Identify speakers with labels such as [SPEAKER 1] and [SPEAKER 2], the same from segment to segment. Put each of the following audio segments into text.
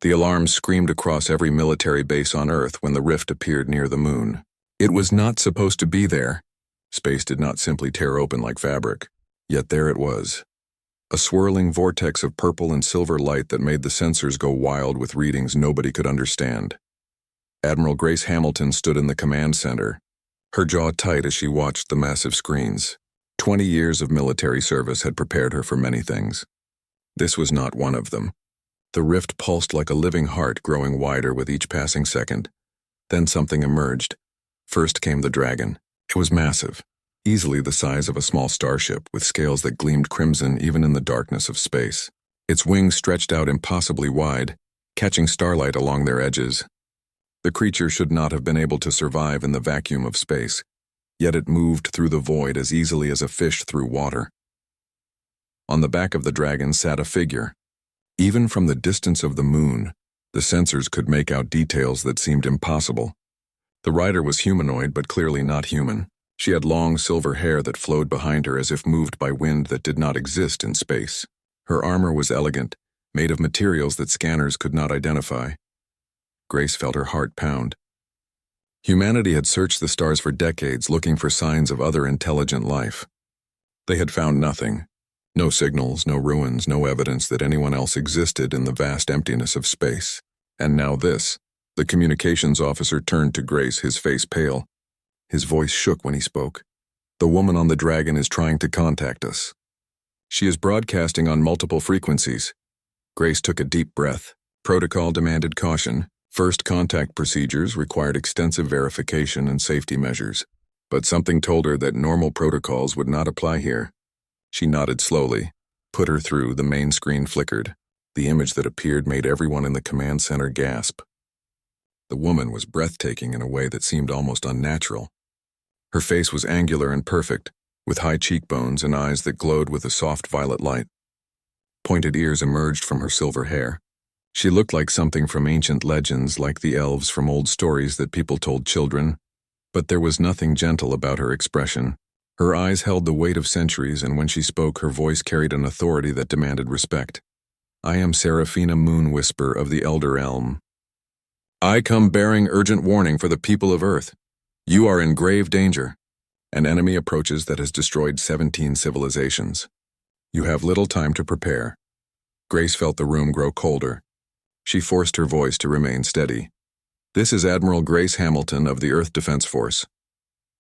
[SPEAKER 1] The alarm screamed across every military base on Earth when the rift appeared near the moon. It was not supposed to be there. Space did not simply tear open like fabric. Yet there it was. A swirling vortex of purple and silver light that made the sensors go wild with readings nobody could understand. Admiral Grace Hamilton stood in the command center, her jaw tight as she watched the massive screens. 20 years of military service had prepared her for many things. This was not one of them. The rift pulsed like a living heart, growing wider with each passing second. Then something emerged. First came the dragon. It was massive, easily the size of a small starship, with scales that gleamed crimson even in the darkness of space. Its wings stretched out impossibly wide, catching starlight along their edges. The creature should not have been able to survive in the vacuum of space, yet it moved through the void as easily as a fish through water. On the back of the dragon sat a figure. Even from the distance of the moon, the sensors could make out details that seemed impossible. The rider was humanoid, but clearly not human. She had long silver hair that flowed behind her as if moved by wind that did not exist in space. Her armor was elegant, made of materials that scanners could not identify. Grace felt her heart pound. Humanity had searched the stars for decades looking for signs of other intelligent life. They had found nothing. No signals, no ruins, no evidence that anyone else existed in the vast emptiness of space. And now this. The communications officer turned to Grace, his face pale. His voice shook when he spoke. "The woman on the dragon is trying to contact us. She is broadcasting on multiple frequencies." Grace took a deep breath. Protocol demanded caution. First contact procedures required extensive verification and safety measures. But something told her that normal protocols would not apply here. She nodded slowly. Put her through. The main screen flickered. The image that appeared made everyone in the command center gasp. The woman was breathtaking in a way that seemed almost unnatural. Her face was angular and perfect, with high cheekbones and eyes that glowed with a soft violet light. Pointed ears emerged from her silver hair. She looked like something from ancient legends, like the elves from old stories that people told children. But there was nothing gentle about her expression. Her eyes held the weight of centuries, and when she spoke, her voice carried an authority that demanded respect. "I am Seraphina Moonwhisper of the Elder Elm. I come bearing urgent warning for the people of Earth. You are in grave danger. An enemy approaches that has destroyed 17 civilizations. You have little time to prepare." Grace felt the room grow colder. She forced her voice to remain steady. "This is Admiral Grace Hamilton of the Earth Defense Force.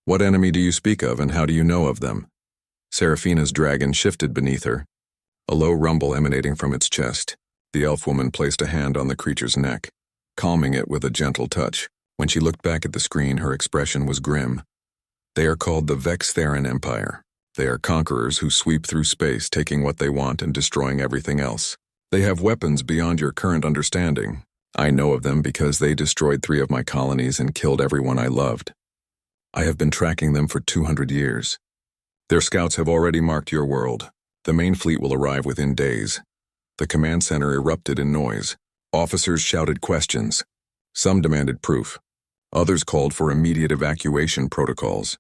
[SPEAKER 1] What enemy do you speak of, and how do you know of them?" Seraphina's dragon shifted beneath her, a low rumble emanating from its chest. The elf woman placed a hand on the creature's neck, calming it with a gentle touch. When she looked back at the screen, her expression was grim. "They are called the Vex Theran Empire. They are conquerors who sweep through space, taking what they want and destroying everything else. They have weapons beyond your current understanding. I know of them because they destroyed 3 of my colonies and killed everyone I loved. I have been tracking them for 200 years. Their scouts have already marked your world. The main fleet will arrive within days." The command center erupted in noise. Officers shouted questions. Some demanded proof. Others called for immediate evacuation protocols.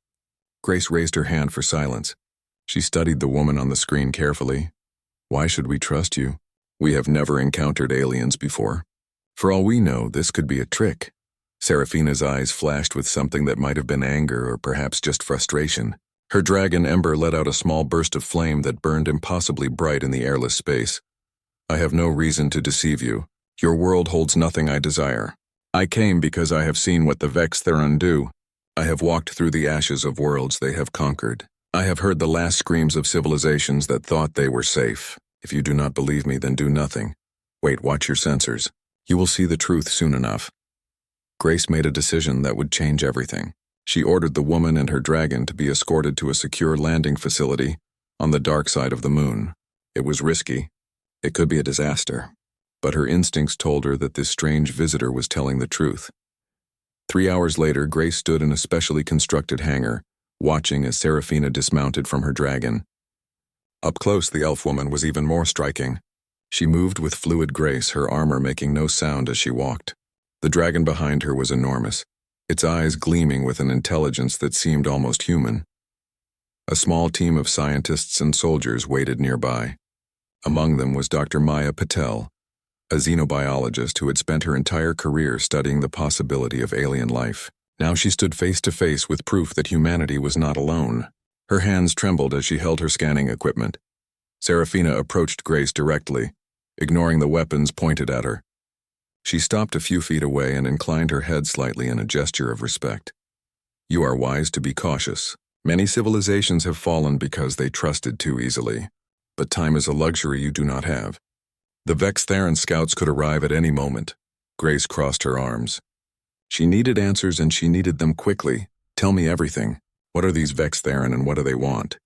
[SPEAKER 1] Grace raised her hand for silence. She studied the woman on the screen carefully. "Why should we trust you? We have never encountered aliens before. For all we know, this could be a trick." Seraphina's eyes flashed with something that might have been anger or perhaps just frustration. Her dragon ember let out a small burst of flame that burned impossibly bright in the airless space. "I have no reason to deceive you. Your world holds nothing I desire. I came because I have seen what the Vex Theran do. I have walked through the ashes of worlds they have conquered. I have heard the last screams of civilizations that thought they were safe. If you do not believe me, then do nothing. Wait, watch your sensors. You will see the truth soon enough." Grace made a decision that would change everything. She ordered the woman and her dragon to be escorted to a secure landing facility on the dark side of the moon. It was risky. It could be a disaster. But her instincts told her that this strange visitor was telling the truth. 3 hours later, Grace stood in a specially constructed hangar, watching as Seraphina dismounted from her dragon. Up close, the elf woman was even more striking. She moved with fluid grace, her armor making no sound as she walked. The dragon behind her was enormous, its eyes gleaming with an intelligence that seemed almost human. A small team of scientists and soldiers waited nearby. Among them was Dr. Maya Patel, a xenobiologist who had spent her entire career studying the possibility of alien life. Now she stood face to face with proof that humanity was not alone. Her hands trembled as she held her scanning equipment. Serafina approached Grace directly, ignoring the weapons pointed at her. She stopped a few feet away and inclined her head slightly in a gesture of respect. You are wise to be cautious. Many civilizations have fallen because they trusted too easily. But time is a luxury you do not have. The Vex Theron scouts could arrive at any moment. Grace crossed her arms. She needed answers and she needed them quickly. Tell me everything. What are these Vex Theron and what do they want?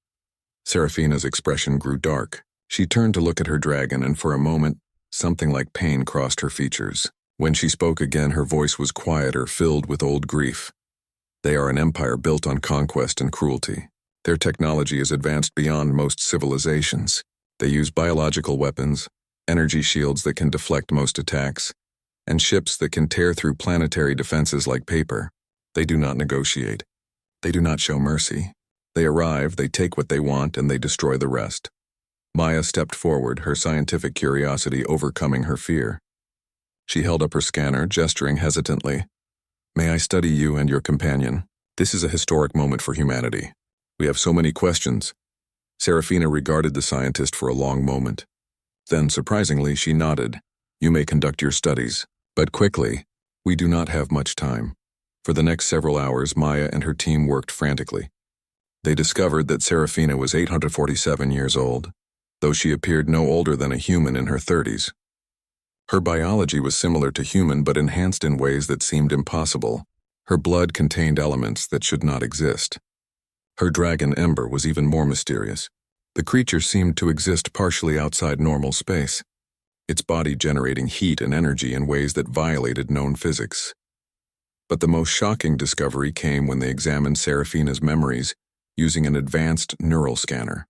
[SPEAKER 1] Serafina's expression grew dark. She turned to look at her dragon and for a moment, something like pain crossed her features. When she spoke again, her voice was quieter, filled with old grief. They are an empire built on conquest and cruelty. Their technology is advanced beyond most civilizations. They use biological weapons, energy shields that can deflect most attacks, and ships that can tear through planetary defenses like paper. They do not negotiate. They do not show mercy. They arrive, they take what they want, and they destroy the rest. Maya stepped forward, her scientific curiosity overcoming her fear. She held up her scanner, gesturing hesitantly. May I study you and your companion? This is a historic moment for humanity. We have so many questions. Serafina regarded the scientist for a long moment. Then, surprisingly, she nodded. You may conduct your studies, but quickly. We do not have much time. For the next several hours, Maya and her team worked frantically. They discovered that Serafina was 847 years old, though she appeared no older than a human in her 30s. Her biology was similar to human but enhanced in ways that seemed impossible. Her blood contained elements that should not exist. Her dragon Ember was even more mysterious. The creature seemed to exist partially outside normal space, its body generating heat and energy in ways that violated known physics. But the most shocking discovery came when they examined Serafina's memories using an advanced neural scanner.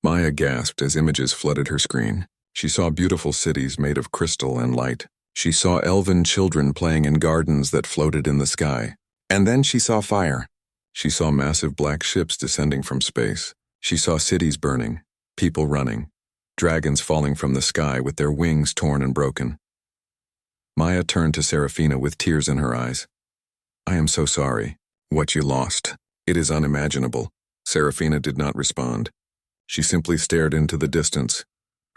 [SPEAKER 1] Maya gasped as images flooded her screen. She saw beautiful cities made of crystal and light. She saw elven children playing in gardens that floated in the sky. And then she saw fire. She saw massive black ships descending from space. She saw cities burning, people running, dragons falling from the sky with their wings torn and broken. Maya turned to Serafina with tears in her eyes. I am so sorry. What you lost. It is unimaginable. Serafina did not respond. She simply stared into the distance,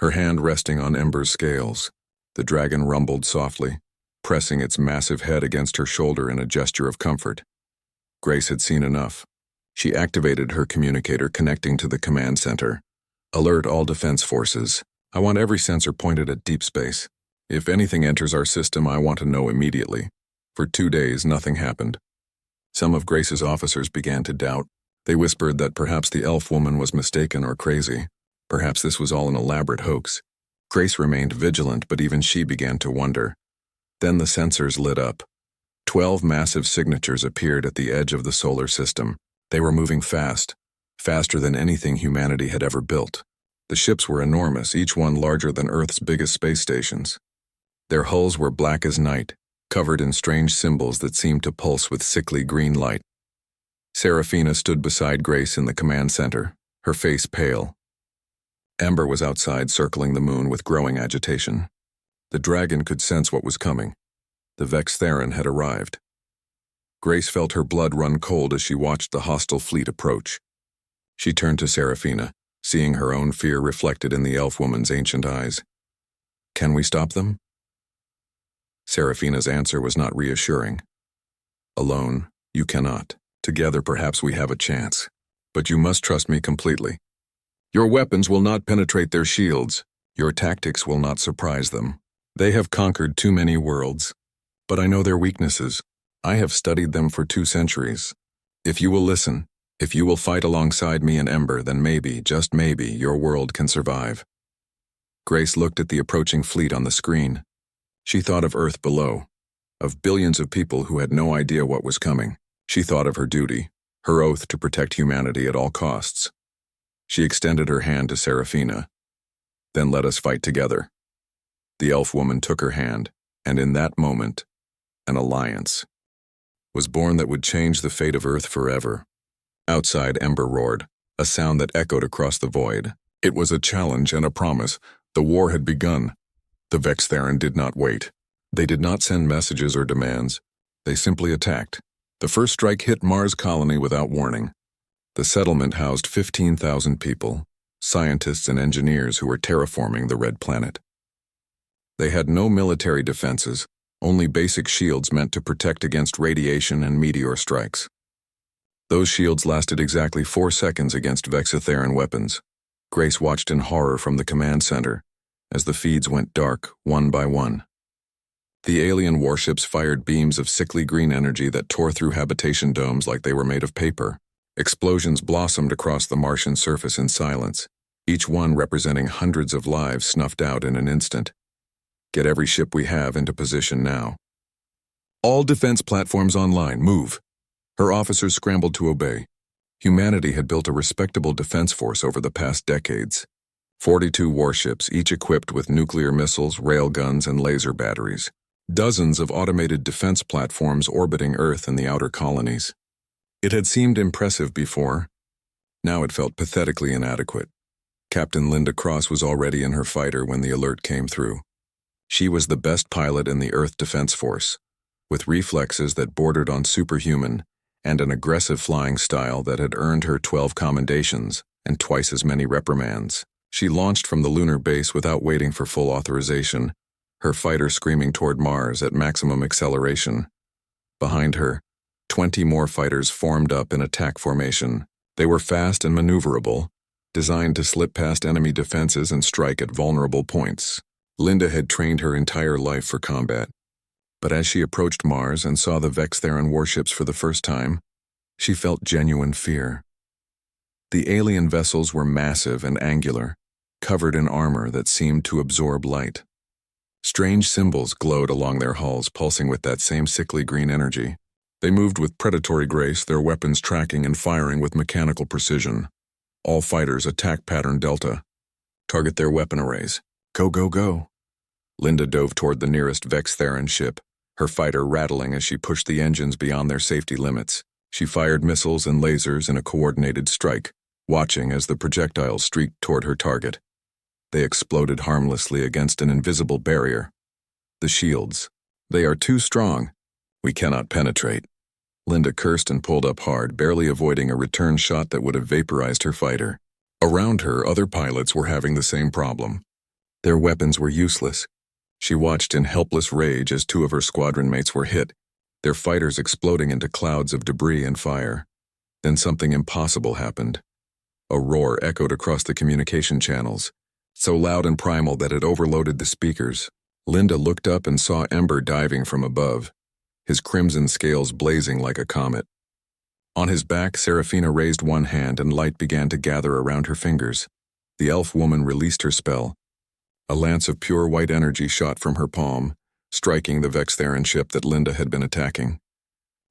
[SPEAKER 1] her hand resting on Ember's scales. The dragon rumbled softly, pressing its massive head against her shoulder in a gesture of comfort. Grace had seen enough. She activated her communicator connecting to the command center. Alert all defense forces. I want every sensor pointed at deep space. If anything enters our system, I want to know immediately. For 2 days, nothing happened. Some of Grace's officers began to doubt. They whispered that perhaps the elf woman was mistaken or crazy. Perhaps this was all an elaborate hoax. Grace remained vigilant, but even she began to wonder. Then the sensors lit up. 12 massive signatures appeared at the edge of the solar system. They were moving fast, faster than anything humanity had ever built. The ships were enormous, each one larger than Earth's biggest space stations. Their hulls were black as night, covered in strange symbols that seemed to pulse with sickly green light. Serafina stood beside Grace in the command center, her face pale. Ember was outside circling the moon with growing agitation. The dragon could sense what was coming. The Vex Theron had arrived. Grace felt her blood run cold as she watched the hostile fleet approach. She turned to Serafina, seeing her own fear reflected in the elf woman's ancient eyes. Can we stop them? Serafina's answer was not reassuring. Alone, you cannot. Together, perhaps we have a chance. But you must trust me completely. Your weapons will not penetrate their shields. Your tactics will not surprise them. They have conquered too many worlds. But I know their weaknesses. I have studied them for 2 centuries. If you will listen, if you will fight alongside me and Ember, then maybe, just maybe, your world can survive. Grace looked at the approaching fleet on the screen. She thought of Earth below, of billions of people who had no idea what was coming. She thought of her duty, her oath to protect humanity at all costs. She extended her hand to Serafina. Then let us fight together. The elf woman took her hand, and in that moment, an alliance was born that would change the fate of Earth forever. Outside, Ember roared, a sound that echoed across the void. It was a challenge and a promise. The war had begun. The Vex Theron did not wait. They did not send messages or demands. They simply attacked. The first strike hit Mars colony without warning. The settlement housed 15,000 people, scientists and engineers who were terraforming the Red Planet. They had no military defenses, only basic shields meant to protect against radiation and meteor strikes. Those shields lasted exactly 4 seconds against Vexatheran weapons. Grace watched in horror from the command center as the feeds went dark, one by one. The alien warships fired beams of sickly green energy that tore through habitation domes like they were made of paper. Explosions blossomed across the Martian surface in silence, each one representing hundreds of lives snuffed out in an instant. Get every ship we have into position now. All defense platforms online, move. Her officers scrambled to obey. Humanity had built a respectable defense force over the past decades. 42 warships, each equipped with nuclear missiles, railguns, and laser batteries. Dozens of automated defense platforms orbiting Earth and the outer colonies. It had seemed impressive before. Now it felt pathetically inadequate. Captain Linda Cross was already in her fighter when the alert came through. She was the best pilot in the Earth Defense Force, with reflexes that bordered on superhuman and an aggressive flying style that had earned her 12 commendations and twice as many reprimands. She launched from the lunar base without waiting for full authorization, her fighter screaming toward Mars at maximum acceleration. Behind her, 20 more fighters formed up in attack formation. They were fast and maneuverable, designed to slip past enemy defenses and strike at vulnerable points. Linda had trained her entire life for combat. But as she approached Mars and saw the Vextheran warships for the first time, she felt genuine fear. The alien vessels were massive and angular, covered in armor that seemed to absorb light. Strange symbols glowed along their hulls, pulsing with that same sickly green energy. They moved with predatory grace, their weapons tracking and firing with mechanical precision. All fighters attack pattern Delta. Target their weapon arrays. Go, go, go. Linda dove toward the nearest Vextheran ship, her fighter rattling as she pushed the engines beyond their safety limits. She fired missiles and lasers in a coordinated strike, watching as the projectiles streaked toward her target. They exploded harmlessly against an invisible barrier. The shields. They are too strong. We cannot penetrate. Linda cursed and pulled up hard, barely avoiding a return shot that would have vaporized her fighter. Around her, other pilots were having the same problem. Their weapons were useless. She watched in helpless rage as 2 of her squadron mates were hit, their fighters exploding into clouds of debris and fire. Then something impossible happened. A roar echoed across the communication channels, so loud and primal that it overloaded the speakers. Linda looked up and saw Ember diving from above, his crimson scales blazing like a comet. On his back, Seraphina raised one hand and light began to gather around her fingers. The elf woman released her spell. A lance of pure white energy shot from her palm, striking the Vextheran ship that Linda had been attacking.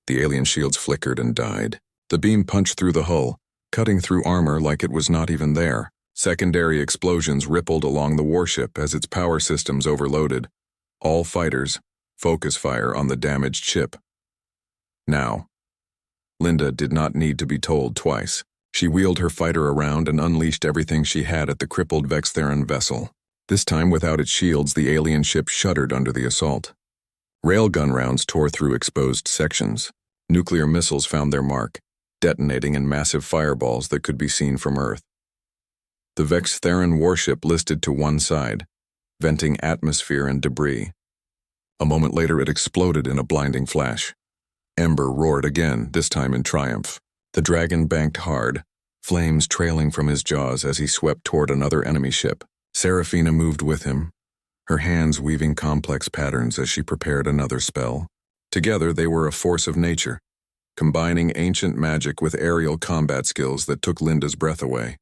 [SPEAKER 1] The alien shields flickered and died. The beam punched through the hull, cutting through armor like it was not even there. Secondary explosions rippled along the warship as its power systems overloaded. All fighters, focus fire on the damaged ship. Now. Linda did not need to be told twice. She wheeled her fighter around and unleashed everything she had at the crippled Vextheran vessel. This time, without its shields, the alien ship shuddered under the assault. Railgun rounds tore through exposed sections. Nuclear missiles found their mark, detonating in massive fireballs that could be seen from Earth. The Vextheran warship listed to one side, venting atmosphere and debris. A moment later, it exploded in a blinding flash. Ember roared again, this time in triumph. The dragon banked hard, flames trailing from his jaws as he swept toward another enemy ship. Seraphina moved with him, her hands weaving complex patterns as she prepared another spell. Together, they were a force of nature, combining ancient magic with aerial combat skills that took Linda's breath away.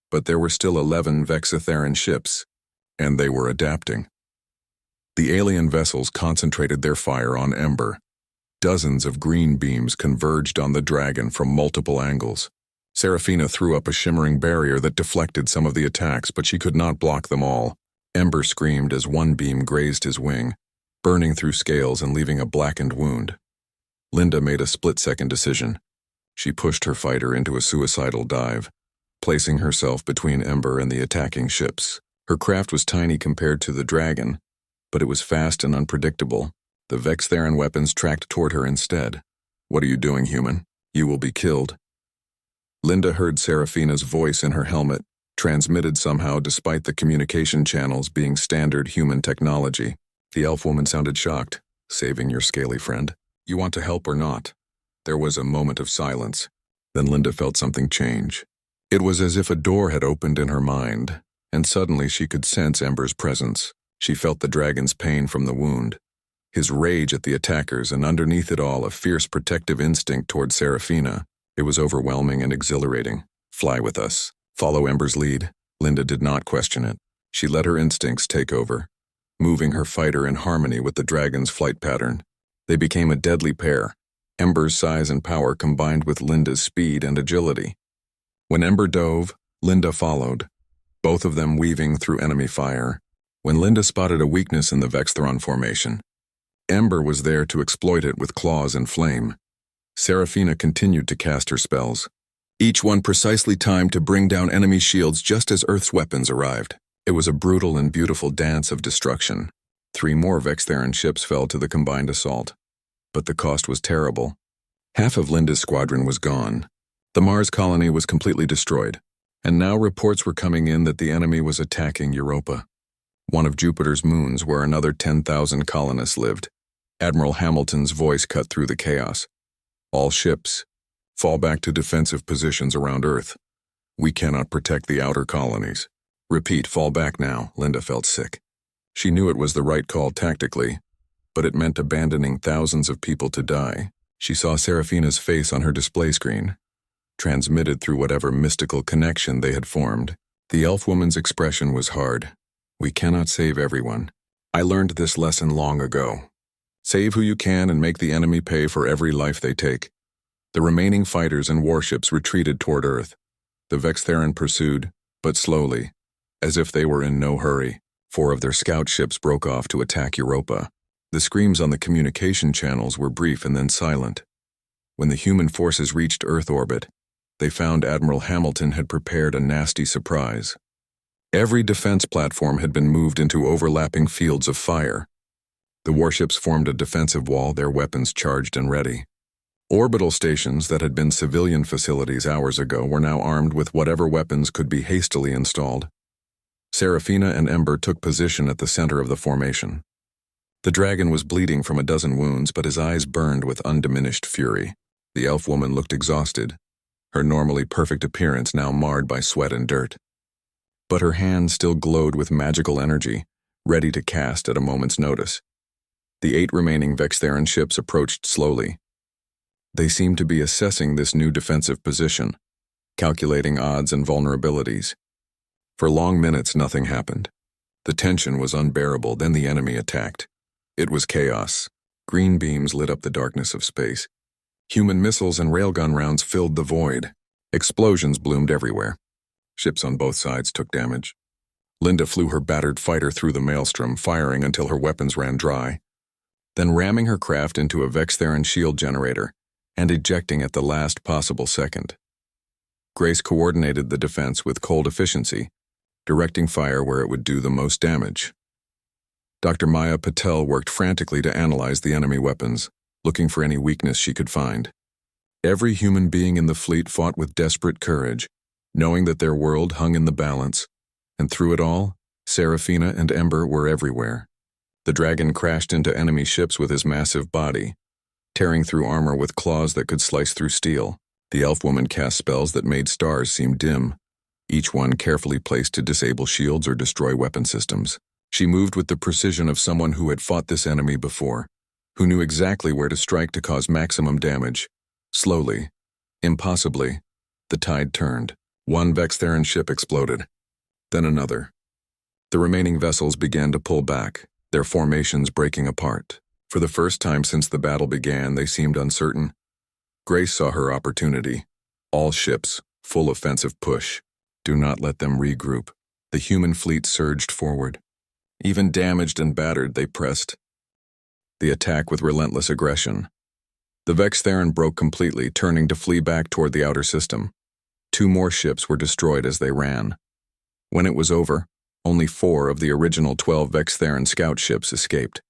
[SPEAKER 1] But there were still 11 Vexatheran ships, and they were adapting. The alien vessels concentrated their fire on Ember. Dozens of green beams converged on the dragon from multiple angles. Seraphina threw up a shimmering barrier that deflected some of the attacks, but she could not block them all. Ember screamed as one beam grazed his wing, burning through scales and leaving a blackened wound. Linda made a split-second decision. She pushed her fighter into a suicidal dive, placing herself between Ember and the attacking ships. Her craft was tiny compared to the dragon, but it was fast and unpredictable. The Vextheran weapons tracked toward her instead. "What are you doing, human? You will be killed." Linda heard Serafina's voice in her helmet, transmitted somehow despite the communication channels being standard human technology. The elf woman sounded shocked. "Saving your scaly friend? You want to help or not?" There was a moment of silence. Then Linda felt something change. It was as if a door had opened in her mind, and suddenly she could sense Ember's presence. She felt the dragon's pain from the wound, his rage at the attackers, and underneath it all a fierce protective instinct toward Serafina. It was overwhelming and exhilarating. "Fly with us. Follow Ember's lead." Linda did not question it. She let her instincts take over, moving her fighter in harmony with the dragon's flight pattern. They became a deadly pair. Ember's size and power combined with Linda's speed and agility. When Ember dove, Linda followed, both of them weaving through enemy fire. When Linda spotted a weakness in the Vextheron formation, Ember was there to exploit it with claws and flame. Serafina continued to cast her spells, each one precisely timed to bring down enemy shields just as Earth's weapons arrived. It was a brutal and beautiful dance of destruction. 3 more Vextheran ships fell to the combined assault. But the cost was terrible. Half of Linda's squadron was gone. The Mars colony was completely destroyed, and now reports were coming in that the enemy was attacking Europa, one of Jupiter's moons where another 10,000 colonists lived. Admiral Hamilton's voice cut through the chaos. "All ships, fall back to defensive positions around Earth. We cannot protect the outer colonies. Repeat, fall back now." Linda felt sick. She knew it was the right call tactically, but it meant abandoning thousands of people to die. She saw Serafina's face on her display screen, transmitted through whatever mystical connection they had formed. The elf woman's expression was hard. "We cannot save everyone. I learned this lesson long ago. Save who you can and make the enemy pay for every life they take." The remaining fighters and warships retreated toward Earth. The Vextheran pursued, but slowly, as if they were in no hurry. 4 of their scout ships broke off to attack Europa. The screams on the communication channels were brief and then silent. When the human forces reached Earth orbit, they found Admiral Hamilton had prepared a nasty surprise. Every defense platform had been moved into overlapping fields of fire. The warships formed a defensive wall, their weapons charged and ready. Orbital stations that had been civilian facilities hours ago were now armed with whatever weapons could be hastily installed. Serafina and Ember took position at the center of the formation. The dragon was bleeding from a dozen wounds, but his eyes burned with undiminished fury. The elf woman looked exhausted, her normally perfect appearance now marred by sweat and dirt. But her hands still glowed with magical energy, ready to cast at a moment's notice. The 8 remaining Vextheran ships approached slowly. They seemed to be assessing this new defensive position, calculating odds and vulnerabilities. For long minutes, nothing happened. The tension was unbearable, then the enemy attacked. It was chaos. Green beams lit up the darkness of space. Human missiles and railgun rounds filled the void. Explosions bloomed everywhere. Ships on both sides took damage. Linda flew her battered fighter through the maelstrom, firing until her weapons ran dry, then ramming her craft into a Vextheran shield generator and ejecting at the last possible second. Grace coordinated the defense with cold efficiency, directing fire where it would do the most damage. Dr. Maya Patel worked frantically to analyze the enemy weapons, looking for any weakness she could find. Every human being in the fleet fought with desperate courage, knowing that their world hung in the balance, and through it all, Serafina and Ember were everywhere. The dragon crashed into enemy ships with his massive body, tearing through armor with claws that could slice through steel. The elf woman cast spells that made stars seem dim, each one carefully placed to disable shields or destroy weapon systems. She moved with the precision of someone who had fought this enemy before, who knew exactly where to strike to cause maximum damage. Slowly, impossibly, the tide turned. 1 Vextheran ship exploded, then another. The remaining vessels began to pull back, their formations breaking apart. For the first time since the battle began, they seemed uncertain. Grace saw her opportunity. All ships, full offensive push. Do not let them regroup. The human fleet surged forward. Even damaged and battered, they pressed the attack with relentless aggression. The Vextheran broke completely, turning to flee back toward the outer system. 2 more ships were destroyed as they ran. When it was over, Only 4 of the original 12 Vextheran scout ships escaped.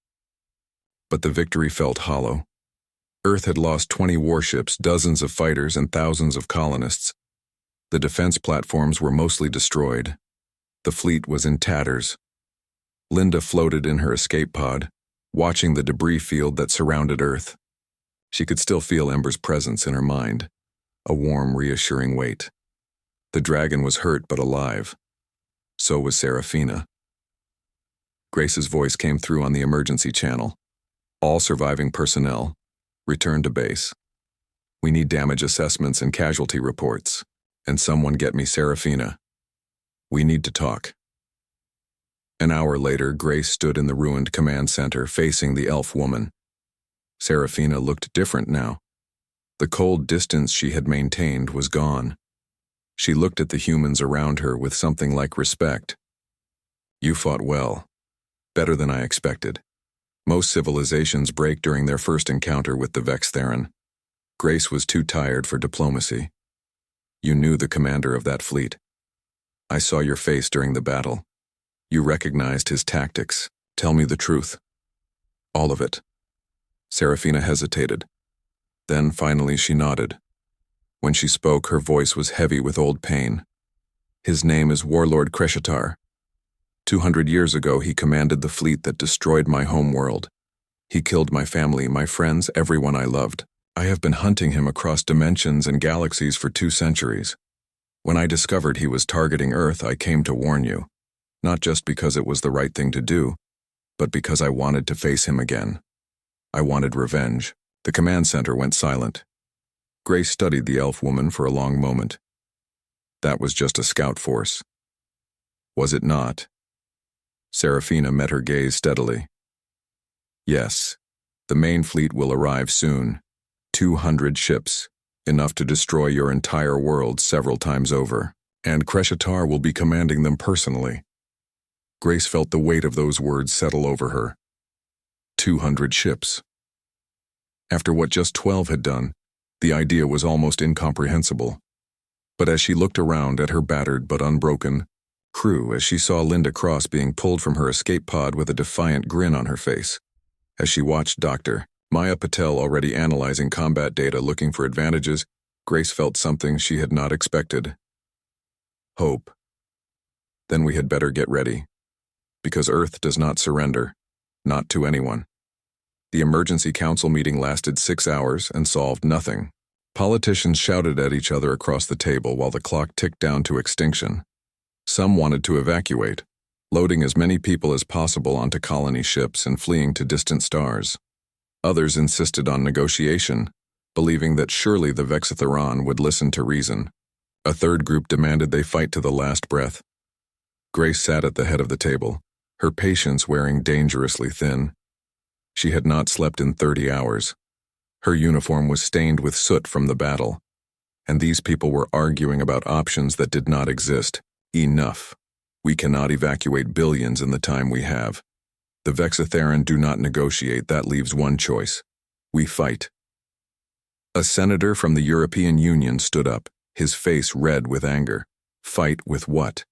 [SPEAKER 1] But the victory felt hollow. Earth had lost 20 warships, dozens of fighters, and thousands of colonists. The defense platforms were mostly destroyed. The fleet was in tatters. Linda floated in her escape pod, watching the debris field that surrounded Earth. She could still feel Ember's presence in her mind, a warm, reassuring weight. The dragon was hurt but alive. So was Serafina. Grace's voice came through on the emergency channel. All surviving personnel, return to base. We need damage assessments and casualty reports. And someone get me Serafina. We need to talk. An hour later, Grace stood in the ruined command center facing the elf woman. Serafina looked different now. The cold distance she had maintained was gone. She looked at the humans around her with something like respect. You fought well. Better than I expected. Most civilizations break during their first encounter with the Vextheran. Grace was too tired for diplomacy. You knew the commander of that fleet. I saw your face during the battle. You recognized his tactics. Tell me the truth. All of it. Serafina hesitated. Then finally she nodded. When she spoke, her voice was heavy with old pain. His name is Warlord Kreshatar. 200 years ago, he commanded the fleet that destroyed my homeworld. He killed my family, my friends, everyone I loved. I have been hunting him across dimensions and galaxies for 2 centuries. When I discovered he was targeting Earth, I came to warn you. Not just because it was the right thing to do, but because I wanted to face him again. I wanted revenge. The command center went silent. Grace studied the elf woman for a long moment. That was just a scout force. Was it not? Serafina met her gaze steadily. Yes, the main fleet will arrive soon. 200 ships, enough to destroy your entire world several times over. And Kreshatar will be commanding them personally. Grace felt the weight of those words settle over her. 200 ships. After what just 12 had done, the idea was almost incomprehensible. But as she looked around at her battered but unbroken crew, as she saw Linda Cross being pulled from her escape pod with a defiant grin on her face, as she watched Dr. Maya Patel already analyzing combat data looking for advantages, Grace felt something she had not expected. Hope. Then we had better get ready. Because Earth does not surrender. Not to anyone. The emergency council meeting lasted 6 hours and solved nothing. Politicians shouted at each other across the table while the clock ticked down to extinction. Some wanted to evacuate, loading as many people as possible onto colony ships and fleeing to distant stars. Others insisted on negotiation, believing that surely the Vextheran would listen to reason. A third group demanded they fight to the last breath. Grace sat at the head of the table, her patience wearing dangerously thin. She had not slept in 30 hours. Her uniform was stained with soot from the battle, and these people were arguing about options that did not exist. Enough. We cannot evacuate billions in the time we have. The Vextheran do not negotiate, that leaves one choice. We fight. A senator from the European Union stood up, his face red with anger. Fight with what?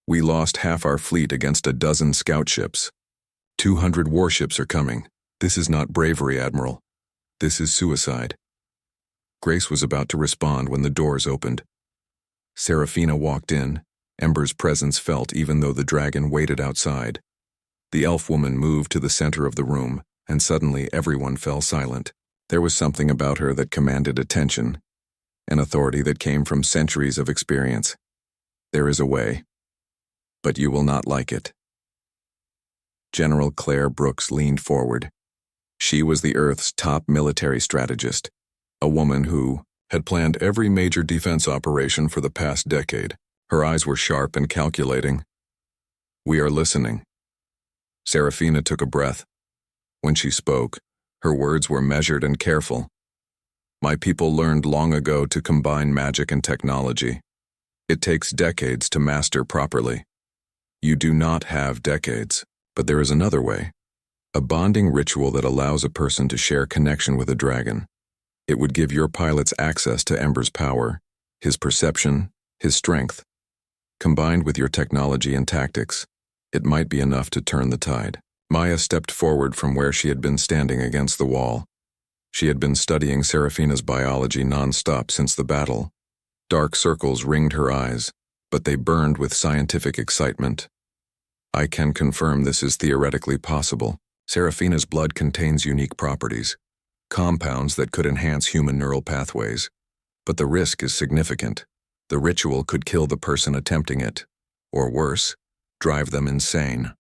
[SPEAKER 1] We lost half our fleet against a dozen scout ships. 200 warships are coming. This is not bravery, Admiral. This is suicide. Grace was about to respond when the doors opened. Serafina walked in, Ember's presence felt even though the dragon waited outside. The elf woman moved to the center of the room, and suddenly everyone fell silent. There was something about her that commanded attention, an authority that came from centuries of experience. There is a way, but you will not like it. General Claire Brooks leaned forward. She was the Earth's top military strategist, a woman who had planned every major defense operation for the past decade. Her eyes were sharp and calculating. We are listening. Serafina took a breath. When she spoke, her words were measured and careful. My people learned long ago to combine magic and technology. It takes decades to master properly. You do not have decades, but there is another way. A bonding ritual that allows a person to share connection with a dragon. It would give your pilots access to Ember's power, his perception, his strength. Combined with your technology and tactics, it might be enough to turn the tide. Maya stepped forward from where she had been standing against the wall. She had been studying Serafina's biology non-stop since the battle. Dark circles ringed her eyes, but they burned with scientific excitement. I can confirm this is theoretically possible. Serafina's blood contains unique properties, compounds that could enhance human neural pathways. But the risk is significant. The ritual could kill the person attempting it, or worse, drive them insane.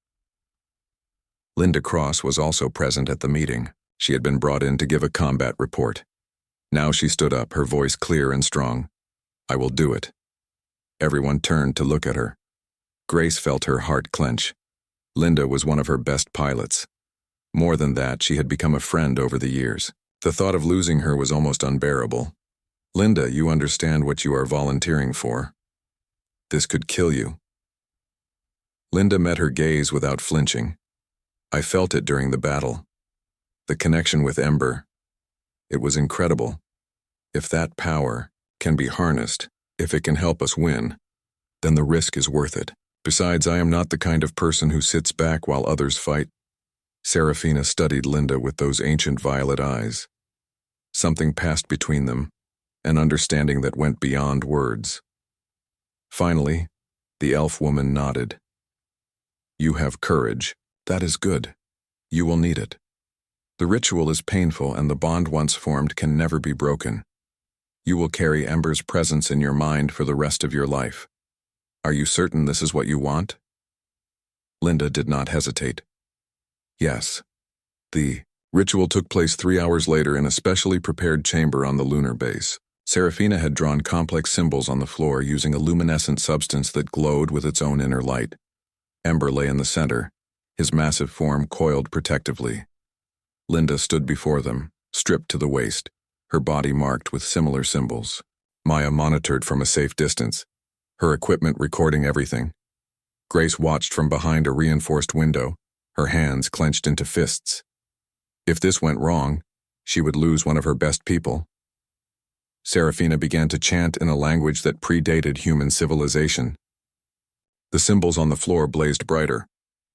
[SPEAKER 1] Linda Cross was also present at the meeting. She had been brought in to give a combat report. Now she stood up, her voice clear and strong. "I will do it." Everyone turned to look at her. Grace felt her heart clench. Linda was one of her best pilots. More than that, she had become a friend over the years. The thought of losing her was almost unbearable. "Linda, you understand what you are volunteering for. This could kill you." Linda met her gaze without flinching. "I felt it during the battle. The connection with Ember. It was incredible. If that power can be harnessed, if it can help us win, then the risk is worth it. Besides, I am not the kind of person who sits back while others fight." Serafina studied Linda with those ancient violet eyes. Something passed between them, an understanding that went beyond words. Finally, the elf woman nodded. "You have courage. That is good. You will need it. The ritual is painful, and the bond once formed can never be broken. You will carry Ember's presence in your mind for the rest of your life. Are you certain this is what you want?" Linda did not hesitate. "Yes." The ritual took place 3 hours later in a specially prepared chamber on the lunar base. Serafina had drawn complex symbols on the floor using a luminescent substance that glowed with its own inner light. Ember lay in the center, his massive form coiled protectively. Linda stood before them, stripped to the waist, her body marked with similar symbols. Maya monitored from a safe distance, her equipment recording everything. Grace watched from behind a reinforced window, her hands clenched into fists. If this went wrong, she would lose one of her best people. Serafina began to chant in a language that predated human civilization. The symbols on the floor blazed brighter.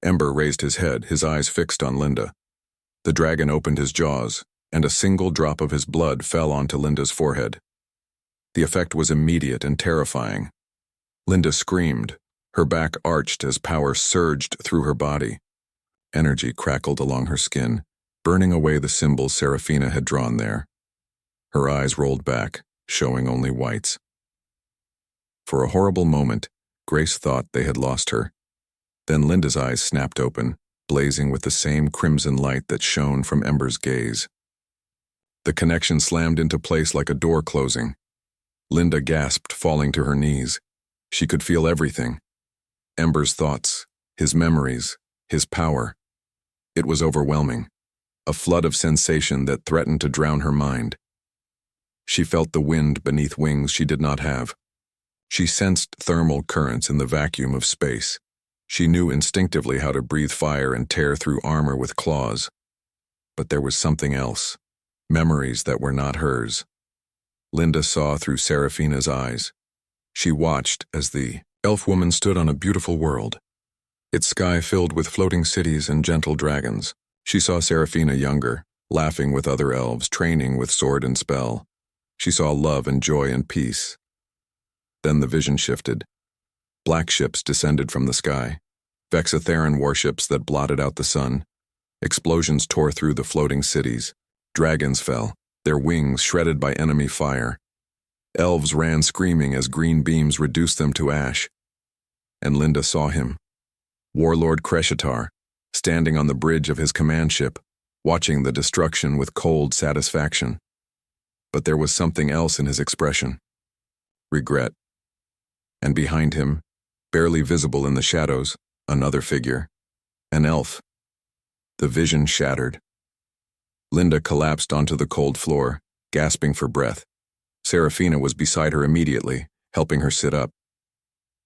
[SPEAKER 1] Ember raised his head, his eyes fixed on Linda. The dragon opened his jaws, and a single drop of his blood fell onto Linda's forehead. The effect was immediate and terrifying. Linda screamed, her back arched as power surged through her body. Energy crackled along her skin, burning away the symbols Serafina had drawn there. Her eyes rolled back, showing only whites. For a horrible moment, Grace thought they had lost her. Then Linda's eyes snapped open, blazing with the same crimson light that shone from Ember's gaze. The connection slammed into place like a door closing. Linda gasped, falling to her knees. She could feel everything. Ember's thoughts, his memories, his power. It was overwhelming, a flood of sensation that threatened to drown her mind. She felt the wind beneath wings she did not have. She sensed thermal currents in the vacuum of space. She knew instinctively how to breathe fire and tear through armor with claws. But there was something else, memories that were not hers. Linda saw through Serafina's eyes. She watched as the elf woman stood on a beautiful world, its sky filled with floating cities and gentle dragons. She saw Serafina younger, laughing with other elves, training with sword and spell. She saw love and joy and peace. Then the vision shifted. Black ships descended from the sky, Vexatheran warships that blotted out the sun. Explosions tore through the floating cities. Dragons fell, their wings shredded by enemy fire. Elves ran screaming as green beams reduced them to ash. And Linda saw him, Warlord Kreshitar, standing on the bridge of his command ship, watching the destruction with cold satisfaction. But there was something else in his expression. Regret. And behind him, barely visible in the shadows, another figure. An elf. The vision shattered. Linda collapsed onto the cold floor, gasping for breath. Serafina was beside her immediately, helping her sit up.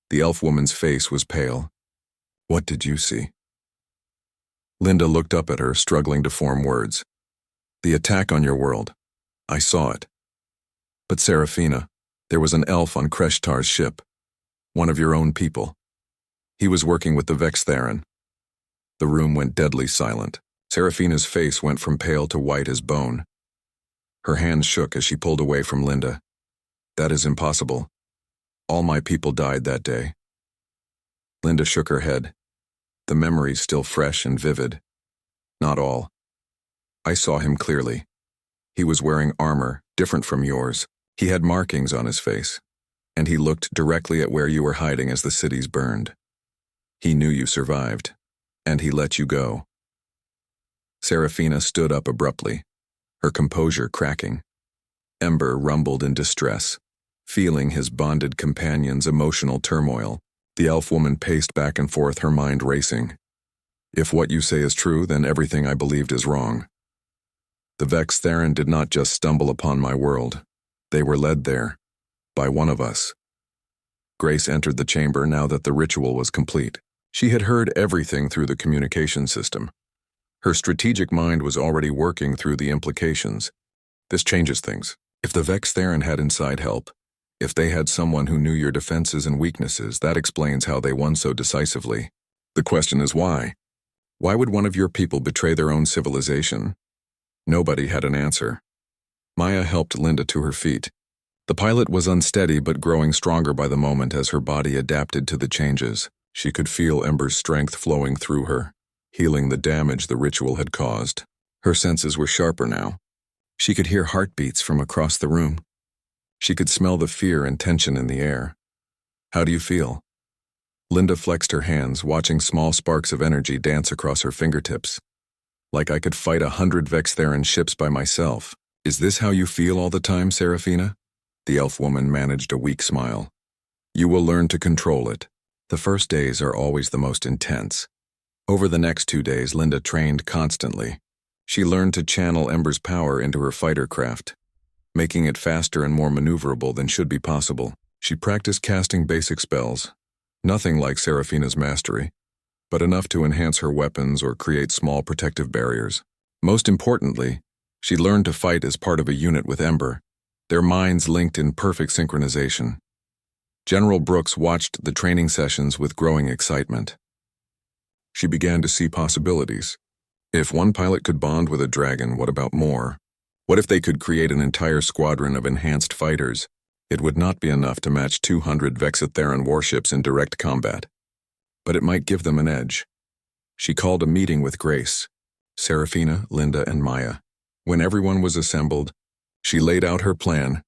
[SPEAKER 1] The elf woman's face was pale. "What did you see?" Linda looked up at her, struggling to form words. "The attack on your world. I saw it. But Serafina, there was an elf on Kreshtar's ship. One of your own people. He was working with the Vex Theron. The room went deadly silent. Seraphina's face went from pale to white as bone. Her hands shook as she pulled away from Linda. That is impossible. All my people died that day. Linda shook her head. The memories still fresh and vivid. Not all. I saw him clearly. He was wearing armor, different from yours. He had markings on his face, and he looked directly at where you were hiding as the cities burned. He knew you survived, and he let you go. Seraphina stood up abruptly, her composure cracking. Ember rumbled in distress, feeling his bonded companion's emotional turmoil. The elf woman paced back and forth, her mind racing. If what you say is true, then everything I believed is wrong. The Vex Theron did not just stumble upon my world. They were led there, by one of us. Grace entered the chamber now that the ritual was complete. She had heard everything through the communication system. Her strategic mind was already working through the implications. This changes things. If the Vex Theron had inside help, if they had someone who knew your defenses and weaknesses, that explains how they won so decisively. The question is why? Why would one of your people betray their own civilization? Nobody had an answer. Maya helped Linda to her feet. The pilot was unsteady but growing stronger by the moment as her body adapted to the changes. She could feel Ember's strength flowing through her, healing the damage the ritual had caused. Her senses were sharper now. She could hear heartbeats from across the room. She could smell the fear and tension in the air. How do you feel? Linda flexed her hands, watching small sparks of energy dance across her fingertips. Like I could fight 100 Vex Theron ships by myself. Is this how you feel all the time, Seraphina? The elf woman managed a weak smile. You will learn to control it. The first days are always the most intense. Over the next 2 days, Linda trained constantly. She learned to channel Ember's power into her fighter craft, making it faster and more maneuverable than should be possible. She practiced casting basic spells, nothing like Seraphina's mastery, but enough to enhance her weapons or create small protective barriers. Most importantly, she learned to fight as part of a unit with Ember, their minds linked in perfect synchronization. General Brooks watched the training sessions with growing excitement. She began to see possibilities. If one pilot could bond with a dragon, what about more? What if they could create an entire squadron of enhanced fighters? It would not be enough to match 200 Vexatheron warships in direct combat, but it might give them an edge. She called a meeting with Grace, Seraphina, Linda, and Maya. When everyone was assembled, she laid out her plan.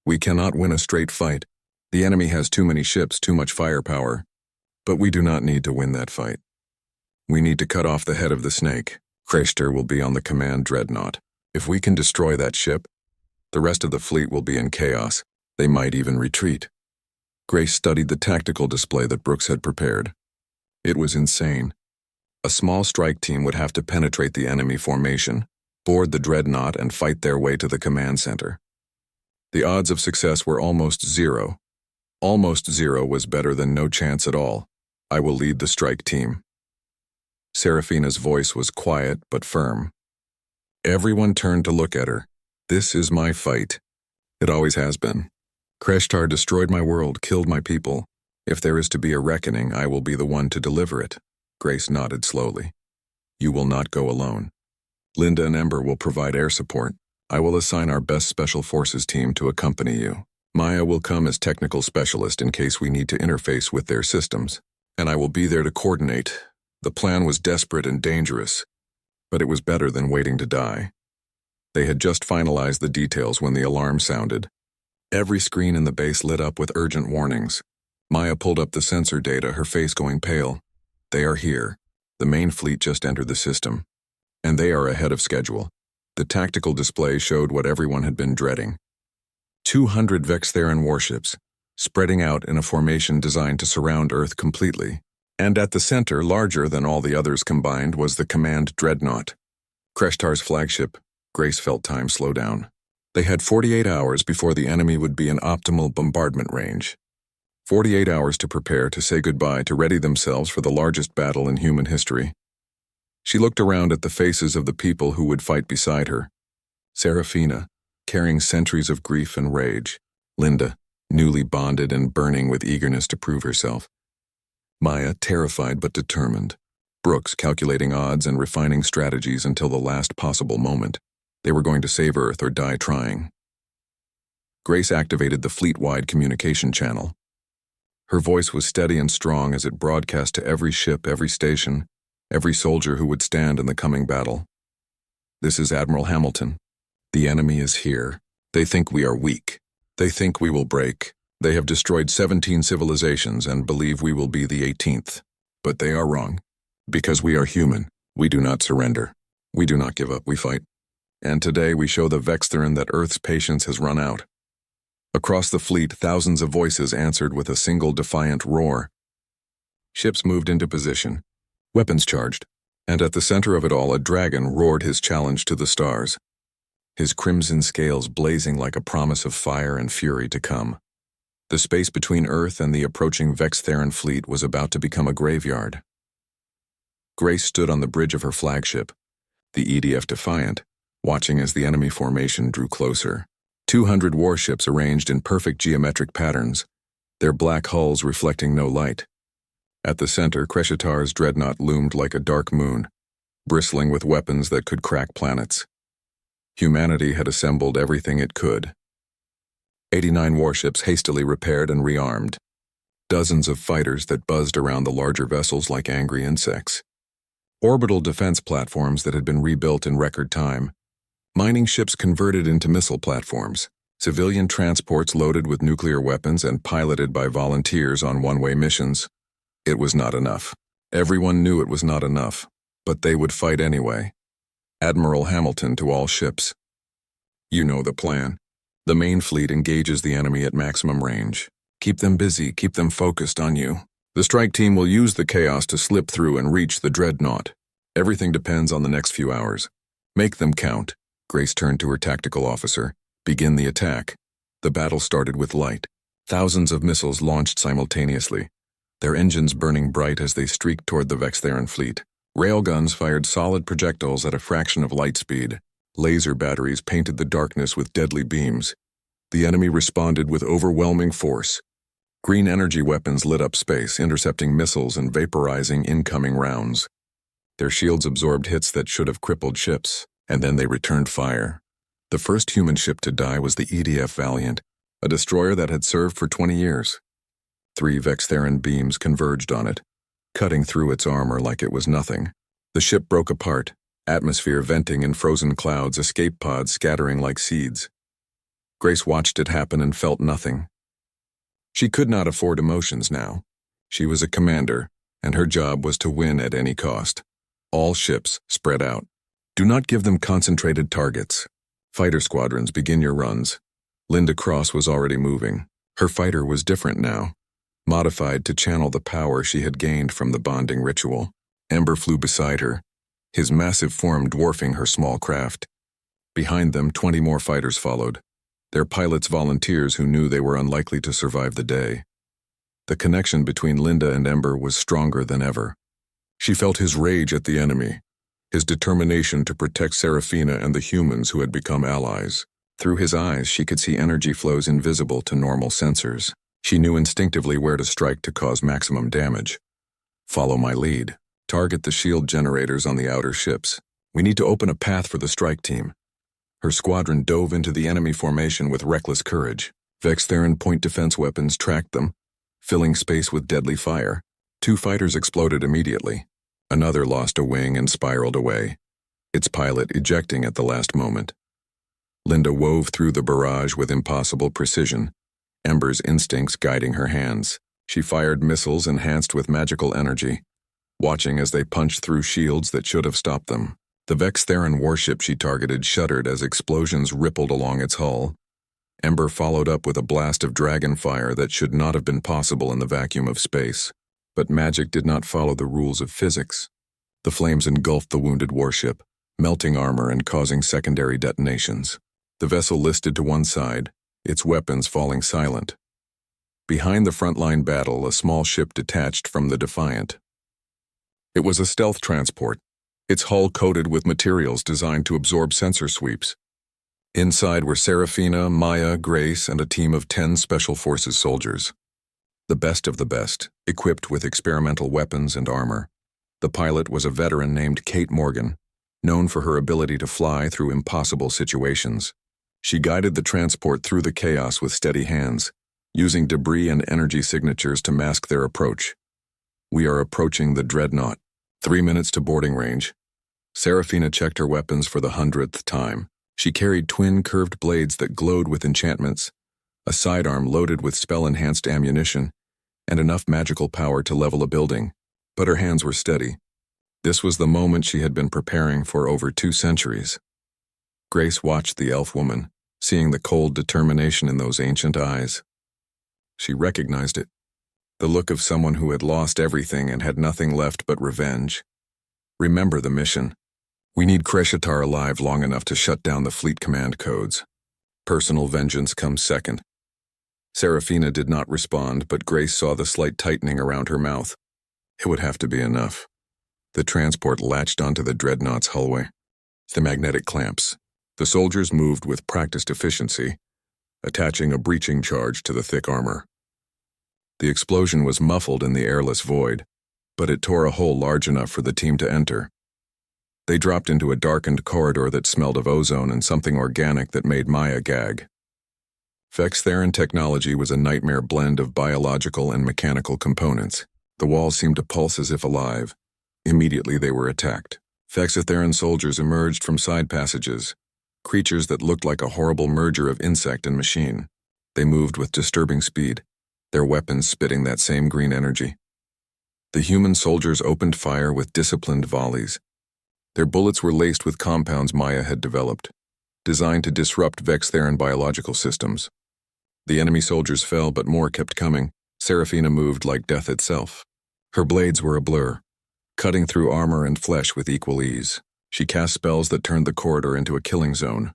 [SPEAKER 1] We cannot win a straight fight. The enemy has too many ships, too much firepower. But we do not need to win that fight. We need to cut off the head of the snake. Krechter will be on the command dreadnought. If we can destroy that ship, the rest of the fleet will be in chaos. They might even retreat. Grace studied the tactical display that Brooks had prepared. It was insane. A small strike team would have to penetrate the enemy formation, board the dreadnought, and fight their way to the command center. The odds of success were almost zero. Almost zero was better than no chance at all. I will lead the strike team. Seraphina's voice was quiet but firm. Everyone turned to look at her. This is my fight. It always has been. Kreshtar destroyed my world, killed my people. If there is to be a reckoning, I will be the one to deliver it. Grace nodded slowly. You will not go alone. Linda and Ember will provide air support. I will assign our best special forces team to accompany you. Maya will come as technical specialist in case we need to interface with their systems, and I will be there to coordinate. The plan was desperate and dangerous, but it was better than waiting to die. They had just finalized the details when the alarm sounded. Every screen in the base lit up with urgent warnings. Maya pulled up the sensor data, her face going pale. They are here. The main fleet just entered the system, and they are ahead of schedule. The tactical display showed what everyone had been dreading. 200 Vextheron warships, spreading out in a formation designed to surround Earth completely. And at the center, larger than all the others combined, was the command dreadnought. Kreshtar's flagship. Grace felt time slow down. They had 48 hours before the enemy would be in optimal bombardment range. 48 hours to prepare, to say goodbye, to ready themselves for the largest battle in human history. She looked around at the faces of the people who would fight beside her. Seraphina, carrying centuries of grief and rage. Linda, newly bonded and burning with eagerness to prove herself. Maya, terrified but determined. Brooks, calculating odds and refining strategies until the last possible moment. They were going to save Earth or die trying. Grace activated the fleet-wide communication channel. Her voice was steady and strong as it broadcast to every ship, every station, every soldier who would stand in the coming battle. "This is Admiral Hamilton. The enemy is here. They think we are weak. They think we will break. They have destroyed 17 civilizations and believe we will be the 18th. But they are wrong. Because we are human, we do not surrender. We do not give up, we fight. And today we show the Vextheran that Earth's patience has run out." Across the fleet, thousands of voices answered with a single defiant roar. Ships moved into position, weapons charged, and at the center of it all a dragon roared his challenge to the stars, his crimson scales blazing like a promise of fire and fury to come. The space between Earth and the approaching Vextheran fleet was about to become a graveyard. Grace stood on the bridge of her flagship, the EDF Defiant, watching as the enemy formation drew closer. 200 warships arranged in perfect geometric patterns, their black hulls reflecting no light. At the center, Kreshitar's dreadnought loomed like a dark moon, bristling with weapons that could crack planets. Humanity had assembled everything it could. 89 warships hastily repaired and rearmed. Dozens of fighters that buzzed around the larger vessels like angry insects. Orbital defense platforms that had been rebuilt in record time. Mining ships converted into missile platforms. Civilian transports loaded with nuclear weapons and piloted by volunteers on one-way missions. It was not enough. Everyone knew it was not enough, but they would fight anyway. Admiral Hamilton to all ships. "You know the plan. The main fleet engages the enemy at maximum range. Keep them busy, keep them focused on you. The strike team will use the chaos to slip through and reach the dreadnought. Everything depends on the next few hours. Make them count." Grace turned to her tactical officer. "Begin the attack." The battle started with light. Thousands of missiles launched simultaneously, their engines burning bright as they streaked toward the Vextheran fleet. Railguns fired solid projectiles at a fraction of light speed. Laser batteries painted the darkness with deadly beams. The enemy responded with overwhelming force. Green energy weapons lit up space, intercepting missiles and vaporizing incoming rounds. Their shields absorbed hits that should have crippled ships, and then they returned fire. The first human ship to die was the EDF Valiant, a destroyer that had served for 20 years. 3 Vextheran beams converged on it, cutting through its armor like it was nothing. The ship broke apart, atmosphere venting in frozen clouds, escape pods scattering like seeds. Grace watched it happen and felt nothing. She could not afford emotions now. She was a commander, and her job was to win at any cost. All ships, spread out. Do not give them concentrated targets. Fighter squadrons, begin your runs. Linda Cross was already moving. Her fighter was different now, modified to channel the power she had gained from the bonding ritual. Ember flew beside her, his massive form dwarfing her small craft. Behind them, 20 more fighters followed, their pilots volunteers who knew they were unlikely to survive the day. The connection between Linda and Ember was stronger than ever. She felt his rage at the enemy, his determination to protect Serafina and the humans who had become allies. Through his eyes, she could see energy flows invisible to normal sensors. She knew instinctively where to strike to cause maximum damage. "Follow my lead. Target the shield generators on the outer ships. We need to open a path for the strike team." Her squadron dove into the enemy formation with reckless courage. Vextheran point defense weapons tracked them, filling space with deadly fire. 2 fighters exploded immediately. Another lost a wing and spiraled away, its pilot ejecting at the last moment. Linda wove through the barrage with impossible precision, Ember's instincts guiding her hands. She fired missiles enhanced with magical energy, watching as they punched through shields that should have stopped them. The Vextheran warship she targeted shuddered as explosions rippled along its hull. Ember followed up with a blast of dragon fire that should not have been possible in the vacuum of space. But magic did not follow the rules of physics. The flames engulfed the wounded warship, melting armor and causing secondary detonations. The vessel listed to one side, its weapons falling silent. Behind the frontline battle, a small ship detached from the Defiant. It was a stealth transport, its hull coated with materials designed to absorb sensor sweeps. Inside were Serafina, Maya, Grace, and a team of 10 Special Forces soldiers. The best of the best, equipped with experimental weapons and armor. The pilot was a veteran named Kate Morgan, known for her ability to fly through impossible situations. She guided the transport through the chaos with steady hands, using debris and energy signatures to mask their approach. We are approaching the dreadnought. 3 minutes to boarding range. Serafina checked her weapons for the 100th time. She carried twin curved blades that glowed with enchantments, a sidearm loaded with spell-enhanced ammunition, and enough magical power to level a building. But her hands were steady. This was the moment she had been preparing for over 2 centuries. Grace watched the elf woman, seeing the cold determination in those ancient eyes. She recognized it. The look of someone who had lost everything and had nothing left but revenge. Remember the mission. We need Kreshitar alive long enough to shut down the fleet command codes. Personal vengeance comes second. Serafina did not respond, but Grace saw the slight tightening around her mouth. It would have to be enough. The transport latched onto the dreadnought's hullway. The magnetic clamps. The soldiers moved with practiced efficiency, attaching a breaching charge to the thick armor. The explosion was muffled in the airless void, but it tore a hole large enough for the team to enter. They dropped into a darkened corridor that smelled of ozone and something organic that made Maya gag. Vextheran technology was a nightmare blend of biological and mechanical components. The walls seemed to pulse as if alive. Immediately they were attacked. Vextheran soldiers emerged from side passages, creatures that looked like a horrible merger of insect and machine. They moved with disturbing speed, their weapons spitting that same green energy. The human soldiers opened fire with disciplined volleys. Their bullets were laced with compounds Maya had developed, designed to disrupt Vextheran biological systems. The enemy soldiers fell, but more kept coming. Serafina moved like death itself. Her blades were a blur, cutting through armor and flesh with equal ease. She cast spells that turned the corridor into a killing zone,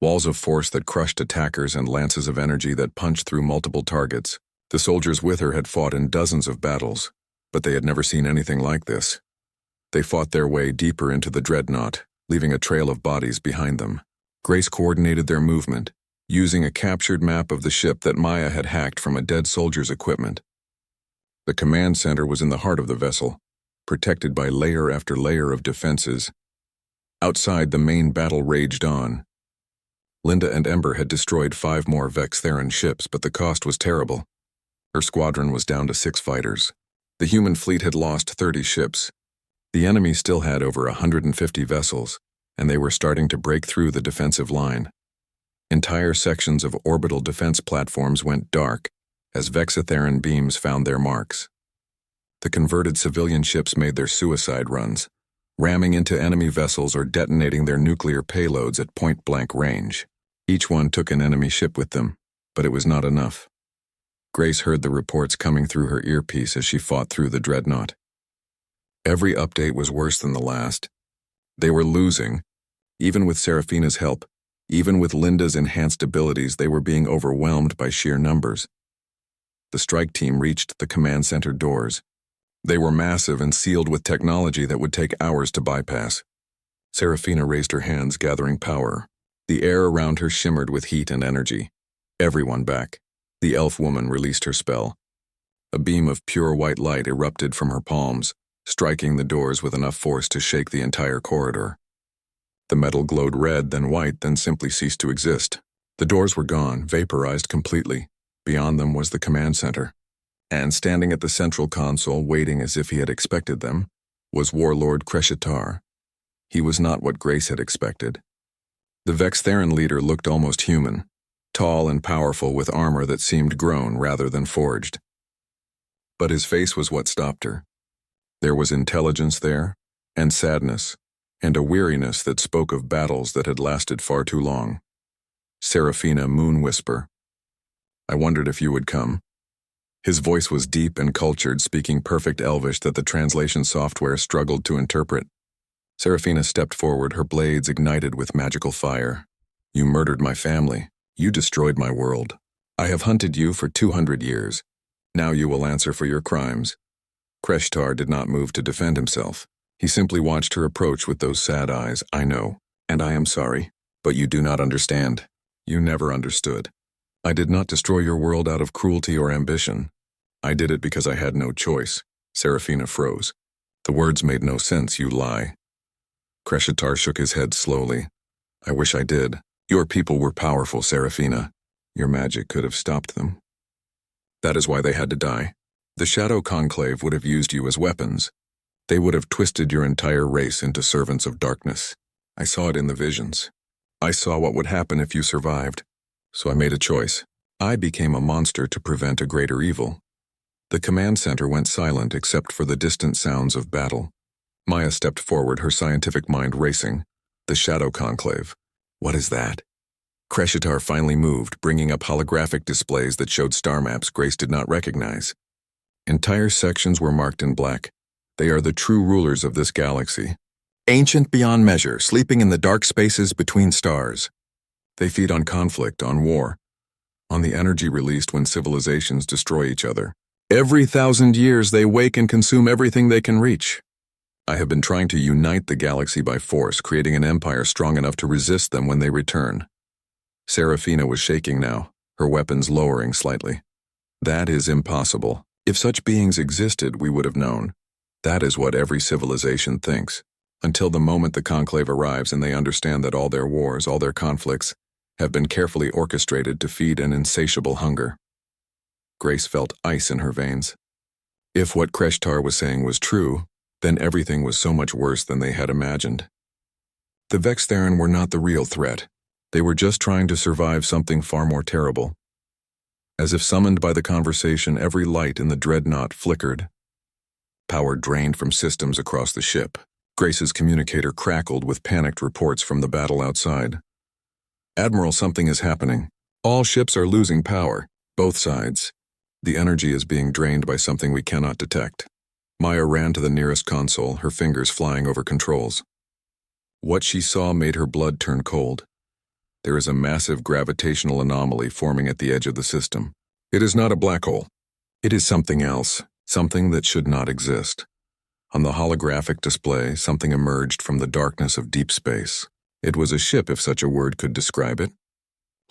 [SPEAKER 1] walls of force that crushed attackers and lances of energy that punched through multiple targets. The soldiers with her had fought in dozens of battles, but they had never seen anything like this. They fought their way deeper into the dreadnought, leaving a trail of bodies behind them. Grace coordinated their movement, using a captured map of the ship that Maya had hacked from a dead soldier's equipment. The command center was in the heart of the vessel, protected by layer after layer of defenses. Outside, the main battle raged on. Linda and Ember had destroyed 5 more Vextheran ships, but the cost was terrible. Her squadron was down to 6 fighters. The human fleet had lost 30 ships. The enemy still had over 150 vessels, and they were starting to break through the defensive line. Entire sections of orbital defense platforms went dark as Vextheran beams found their marks. The converted civilian ships made their suicide runs, ramming into enemy vessels or detonating their nuclear payloads at point-blank range. Each one took an enemy ship with them, but it was not enough. Grace heard the reports coming through her earpiece as she fought through the dreadnought. Every update was worse than the last. They were losing. Even with Serafina's help, even with Linda's enhanced abilities, they were being overwhelmed by sheer numbers. The strike team reached the command center doors. They were massive and sealed with technology that would take hours to bypass. Serafina raised her hands, gathering power. The air around her shimmered with heat and energy. Everyone back. The elf woman released her spell. A beam of pure white light erupted from her palms, striking the doors with enough force to shake the entire corridor. The metal glowed red, then white, then simply ceased to exist. The doors were gone, vaporized completely. Beyond them was the command center. And standing at the central console, waiting as if he had expected them, was Warlord Kreshitar. He was not what Grace had expected. The Vextheran leader looked almost human, tall and powerful with armor that seemed grown rather than forged. But his face was what stopped her. There was intelligence there, and sadness, and a weariness that spoke of battles that had lasted far too long. Serafina Moon Whisper. I wondered if you would come. His voice was deep and cultured, speaking perfect Elvish that the translation software struggled to interpret. Serafina stepped forward, her blades ignited with magical fire. You murdered my family. You destroyed my world. I have hunted you for 200 years. Now you will answer for your crimes. Kreshitar did not move to defend himself. He simply watched her approach with those sad eyes. I know, and I am sorry, But you do not understand. You never understood. I did not destroy your world out of cruelty or ambition. I did it because I had no choice. Serafina froze. The words made no sense, you lie. Kreshitar shook his head slowly. I wish I did. Your people were powerful, Serafina. Your magic could have stopped them. That is why they had to die. The Shadow Conclave would have used you as weapons. They would have twisted your entire race into servants of darkness. I saw it in the visions. I saw what would happen if you survived. So I made a choice. I became a monster to prevent a greater evil. The command center went silent except for the distant sounds of battle. Maya stepped forward, her scientific mind racing. The Shadow Conclave. What is that? Kreshitar finally moved, bringing up holographic displays that showed star maps Grace did not recognize. Entire sections were marked in black. They are the true rulers of this galaxy. Ancient beyond measure, sleeping in the dark spaces between stars. They feed on conflict, on war, on the energy released when civilizations destroy each other. Every 1,000 years they wake and consume everything they can reach. I have been trying to unite the galaxy by force, creating an empire strong enough to resist them when they return. Serafina was shaking now, her weapons lowering slightly. That is impossible. If such beings existed, we would have known. That is what every civilization thinks. Until the moment the Conclave arrives and they understand that all their wars, all their conflicts, have been carefully orchestrated to feed an insatiable hunger. Grace felt ice in her veins. If what Kreshitar was saying was true, then everything was so much worse than they had imagined. The Vex Theron were not the real threat. They were just trying to survive something far more terrible. As if summoned by the conversation, every light in the dreadnought flickered. Power drained from systems across the ship. Grace's communicator crackled with panicked reports from the battle outside. Admiral, something is happening. All ships are losing power. Both sides. The energy is being drained by something we cannot detect. Maya ran to the nearest console, her fingers flying over controls. What she saw made her blood turn cold. There is a massive gravitational anomaly forming at the edge of the system. It is not a black hole. It is something else, something that should not exist. On the holographic display, something emerged from the darkness of deep space. It was a ship, if such a word could describe it.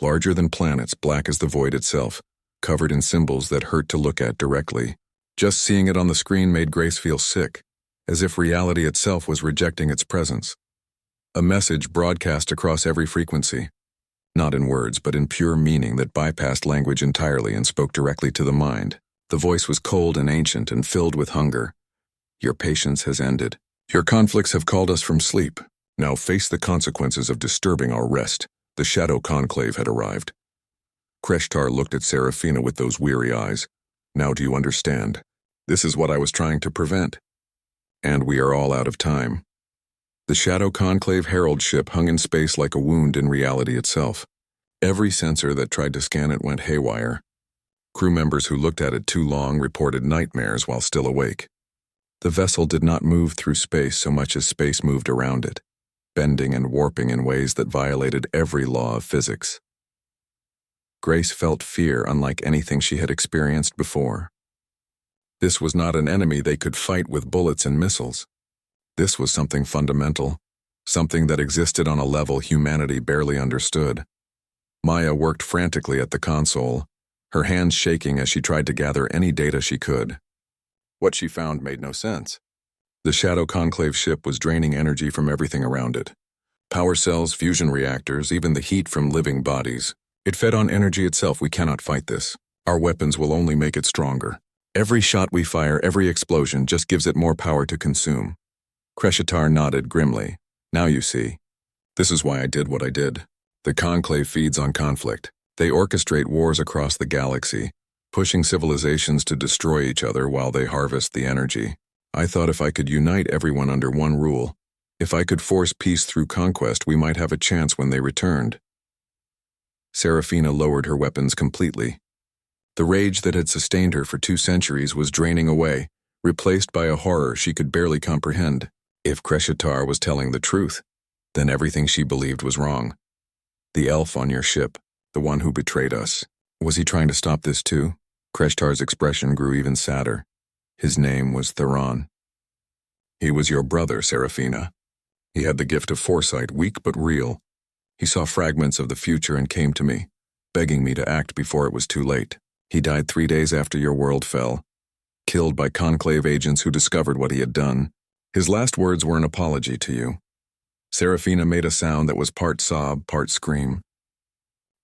[SPEAKER 1] Larger than planets, black as the void itself, covered in symbols that hurt to look at directly. Just seeing it on the screen made Grace feel sick, as if reality itself was rejecting its presence. A message broadcast across every frequency. Not in words, but in pure meaning that bypassed language entirely and spoke directly to the mind. The voice was cold and ancient and filled with hunger. Your patience has ended. Your conflicts have called us from sleep. Now face the consequences of disturbing our rest. The Shadow Conclave had arrived. Kreshitar looked at Serafina with those weary eyes. Now do you understand? This is what I was trying to prevent. And we are all out of time. The Shadow Conclave Herald ship hung in space like a wound in reality itself. Every sensor that tried to scan it went haywire. Crew members who looked at it too long reported nightmares while still awake. The vessel did not move through space so much as space moved around it, bending and warping in ways that violated every law of physics. Grace felt fear unlike anything she had experienced before. This was not an enemy they could fight with bullets and missiles. This was something fundamental, something that existed on a level humanity barely understood. Maya worked frantically at the console, her hands shaking as she tried to gather any data she could. What she found made no sense. The Shadow Conclave ship was draining energy from everything around it. Power cells, fusion reactors, even the heat from living bodies. It fed on energy itself. We cannot fight this. Our weapons will only make it stronger. Every shot we fire, every explosion just gives it more power to consume. Kreshitar nodded grimly. Now you see. This is why I did what I did. The Conclave feeds on conflict. They orchestrate wars across the galaxy, pushing civilizations to destroy each other while they harvest the energy. I thought if I could unite everyone under one rule, if I could force peace through conquest, we might have a chance when they returned. Serafina lowered her weapons completely. The rage that had sustained her for 2 centuries was draining away, replaced by a horror she could barely comprehend. If Kreshitar was telling the truth, then everything she believed was wrong. The elf on your ship, the one who betrayed us, was he trying to stop this too? Kreshitar's expression grew even sadder. His name was Theron. He was your brother, Serafina. He had the gift of foresight, weak but real. He saw fragments of the future and came to me, begging me to act before it was too late. He died 3 days after your world fell, killed by Conclave agents who discovered what he had done. His last words were an apology to you. Serafina made a sound that was part sob, part scream.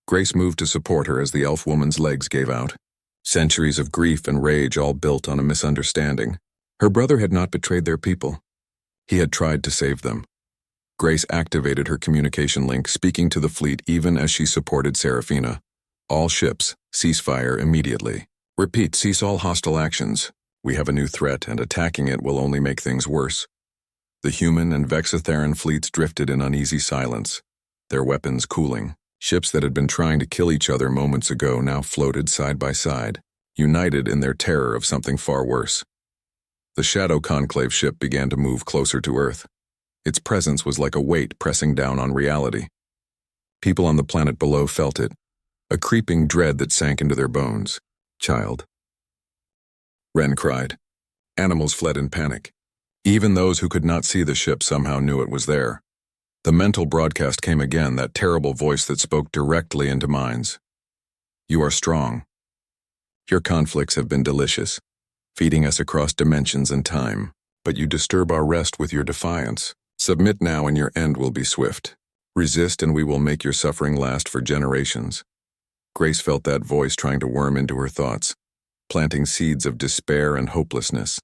[SPEAKER 1] Grace moved to support her as the elf woman's legs gave out. Centuries of grief and rage all built on a misunderstanding. Her brother had not betrayed their people. He had tried to save them. Grace activated her communication link, speaking to the fleet even as she supported Serafina. All ships, cease fire immediately. Repeat, cease all hostile actions. We have a new threat, and attacking it will only make things worse. The human and Vexatheran fleets drifted in uneasy silence, their weapons cooling. Ships that had been trying to kill each other moments ago now floated side by side, united in their terror of something far worse. The Shadow Conclave ship began to move closer to Earth. Its presence was like a weight pressing down on reality. People on the planet below felt it, a creeping dread that sank into their bones. Child. Ren cried. Animals fled in panic. Even those who could not see the ship somehow knew it was there. The mental broadcast came again, that terrible voice that spoke directly into minds. You are strong. Your conflicts have been delicious, feeding us across dimensions and time, but you disturb our rest with your defiance. Submit now and your end will be swift. Resist and we will make your suffering last for generations. Grace felt that voice trying to worm into her thoughts, planting seeds of despair and hopelessness.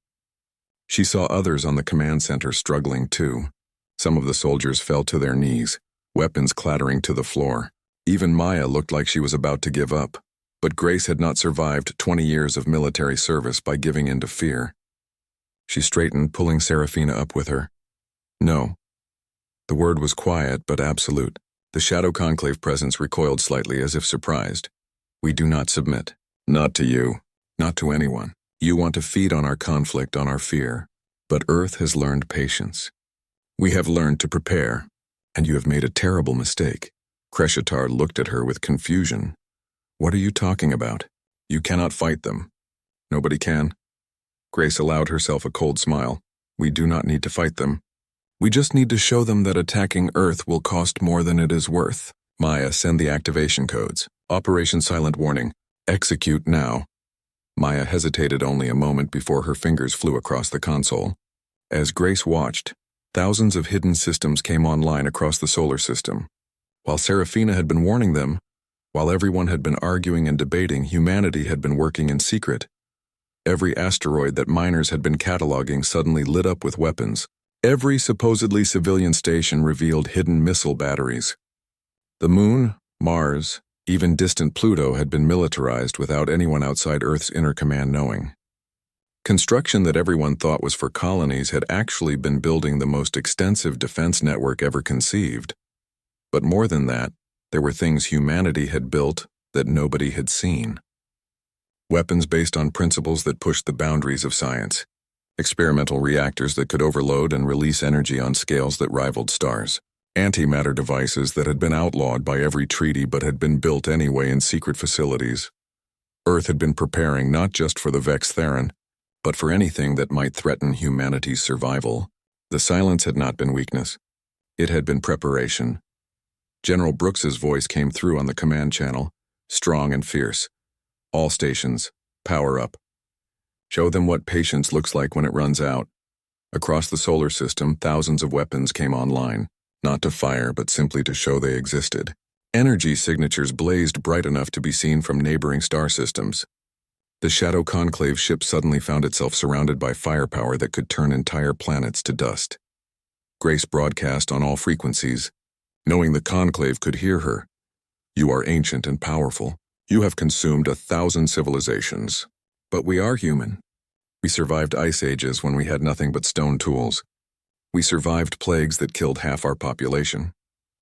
[SPEAKER 1] She saw others on the command center struggling too. Some of the soldiers fell to their knees, weapons clattering to the floor. Even Maya looked like she was about to give up. But Grace had not survived 20 years of military service by giving in to fear. She straightened, pulling Serafina up with her. No. The word was quiet but absolute. The Shadow Conclave presence recoiled slightly as if surprised. We do not submit. Not to you. Not to anyone. You want to feed on our conflict, on our fear. But Earth has learned patience. We have learned to prepare, and you have made a terrible mistake. Kreshatar looked at her with confusion. What are you talking about? You cannot fight them. Nobody can. Grace allowed herself a cold smile. We do not need to fight them. We just need to show them that attacking Earth will cost more than it is worth. Maya, send the activation codes. Operation Silent Warning. Execute now. Maya hesitated only a moment before her fingers flew across the console. As Grace watched, thousands of hidden systems came online across the solar system. While Serafina had been warning them, while everyone had been arguing and debating, humanity had been working in secret. Every asteroid that miners had been cataloging suddenly lit up with weapons. Every supposedly civilian station revealed hidden missile batteries. The Moon, Mars, even distant Pluto had been militarized without anyone outside Earth's inner command knowing. Construction that everyone thought was for colonies had actually been building the most extensive defense network ever conceived. But more than that, there were things humanity had built that nobody had seen. Weapons based on principles that pushed the boundaries of science. Experimental reactors that could overload and release energy on scales that rivaled stars. Antimatter devices that had been outlawed by every treaty but had been built anyway in secret facilities. Earth had been preparing not just for the Vexatheran, but for anything that might threaten humanity's survival. The silence had not been weakness. It had been preparation. General Brooks's voice came through on the command channel, strong and fierce. All stations, power up. Show them what patience looks like when it runs out. Across the solar system, thousands of weapons came online, not to fire but simply to show they existed. Energy signatures blazed bright enough to be seen from neighboring star systems. The Shadow Conclave ship suddenly found itself surrounded by firepower that could turn entire planets to dust. Grace broadcast on all frequencies, knowing the Conclave could hear her. You are ancient and powerful. You have consumed 1,000 civilizations. But we are human. We survived ice ages when we had nothing but stone tools. We survived plagues that killed half our population.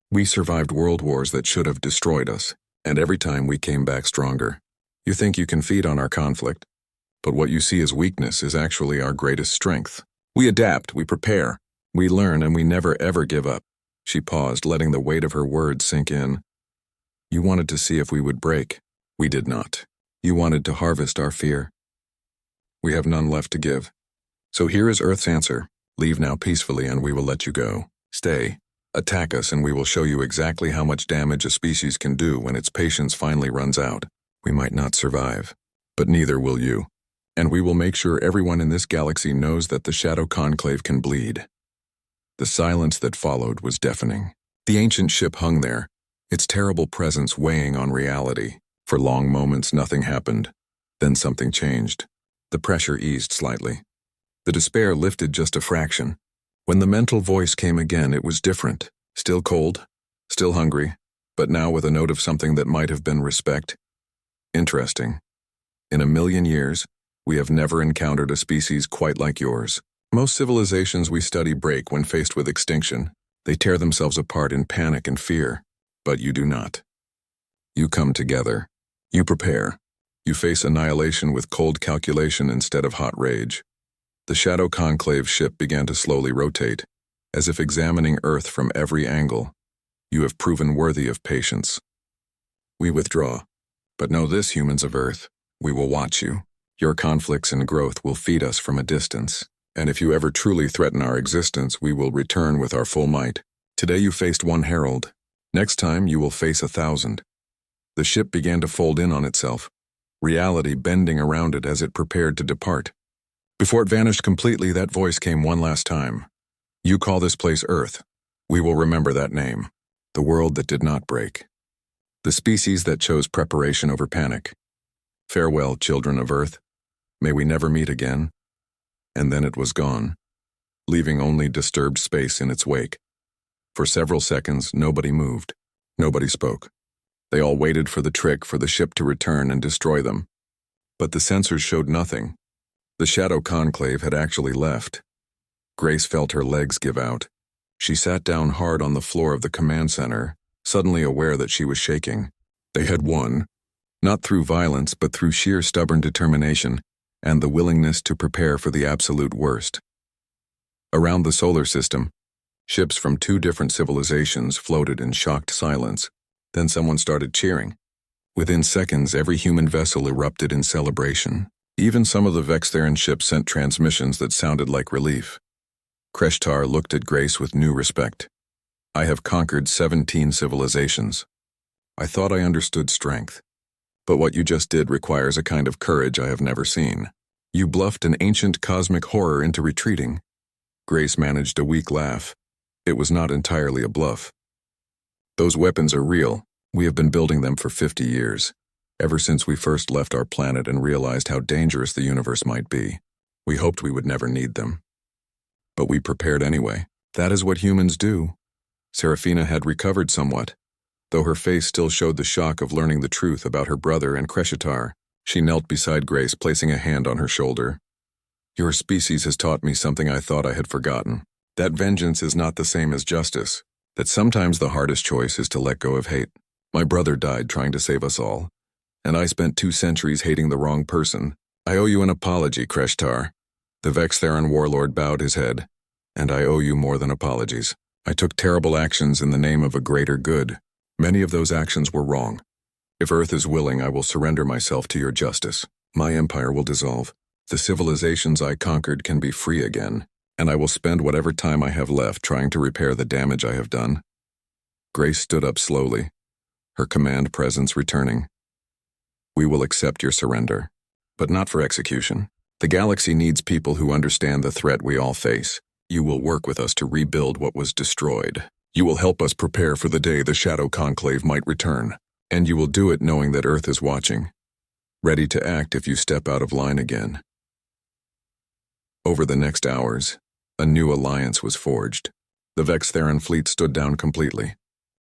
[SPEAKER 1] We survived world wars that should have destroyed us, and every time we came back stronger. You think you can feed on our conflict, but what you see as weakness is actually our greatest strength. We adapt, we prepare, we learn, and we never ever give up. She paused, letting the weight of her words sink in. You wanted to see if we would break. We did not. You wanted to harvest our fear. We have none left to give. So here is Earth's answer. Leave now peacefully and we will let you go. Stay, Attack us and we will show you exactly how much damage a species can do when its patience finally runs out. We might not survive, but neither will you. And we will make sure everyone in this galaxy knows that the Shadow Conclave can bleed." The silence that followed was deafening. The ancient ship hung there, its terrible presence weighing on reality. For long moments, nothing happened. Then something changed. The pressure eased slightly. The despair lifted just a fraction. When the mental voice came again, it was different. Still cold, still hungry, but now with a note of something that might have been respect. "Interesting. In a million years, we have never encountered a species quite like yours. Most civilizations we study break when faced with extinction. They tear themselves apart in panic and fear. But you do not. You come together. You prepare. You face annihilation with cold calculation instead of hot rage." The Shadow Conclave ship began to slowly rotate, as if examining Earth from every angle. "You have proven worthy of patience. We withdraw. But know this, humans of Earth, we will watch you. Your conflicts and growth will feed us from a distance. And if you ever truly threaten our existence, we will return with our full might. Today you faced one herald. Next time you will face 1,000. The ship began to fold in on itself, reality bending around it as it prepared to depart. Before it vanished completely, that voice came one last time. "You call this place Earth. We will remember that name. The world that did not break. The species that chose preparation over panic. Farewell, children of Earth. May we never meet again." And then it was gone, leaving only disturbed space in its wake. For several seconds, nobody moved. Nobody spoke. They all waited for the trick, for the ship to return and destroy them. But the sensors showed nothing. The Shadow Conclave had actually left. Grace felt her legs give out. She sat down hard on the floor of the command center, suddenly aware that she was shaking. They had won, not through violence but through sheer stubborn determination and the willingness to prepare for the absolute worst. Around the solar system, ships from 2 different civilizations floated in shocked silence. Then someone started cheering. Within seconds, every human vessel erupted in celebration. Even some of the Vextheran ships sent transmissions that sounded like relief. Kreshtar looked at Grace with new respect. "I have conquered 17 civilizations. I thought I understood strength. But what you just did requires a kind of courage I have never seen. You bluffed an ancient cosmic horror into retreating." Grace managed a weak laugh. It was not entirely a bluff. "Those weapons are real. We have been building them for 50 years. Ever since we first left our planet and realized how dangerous the universe might be. We hoped we would never need them. But we prepared anyway. That is what humans do." Serafina had recovered somewhat. Though her face still showed the shock of learning the truth about her brother and Kreshitar, she knelt beside Grace, placing a hand on her shoulder. "Your species has taught me something I thought I had forgotten. That vengeance is not the same as justice. That sometimes the hardest choice is to let go of hate. My brother died trying to save us all. And I spent 2 centuries hating the wrong person. I owe you an apology, Kreshtar." The Vextheran warlord bowed his head. "And I owe you more than apologies. I took terrible actions in the name of a greater good. Many of those actions were wrong. If Earth is willing, I will surrender myself to your justice. My empire will dissolve. The civilizations I conquered can be free again, and I will spend whatever time I have left trying to repair the damage I have done." Grace stood up slowly, her command presence returning. "We will accept your surrender, but not for execution. The galaxy needs people who understand the threat we all face. You will work with us to rebuild what was destroyed. You will help us prepare for the day the Shadow Conclave might return, and you will do it knowing that Earth is watching, ready to act if you step out of line again." Over the next hours, a new alliance was forged. The Vextheran fleet stood down completely.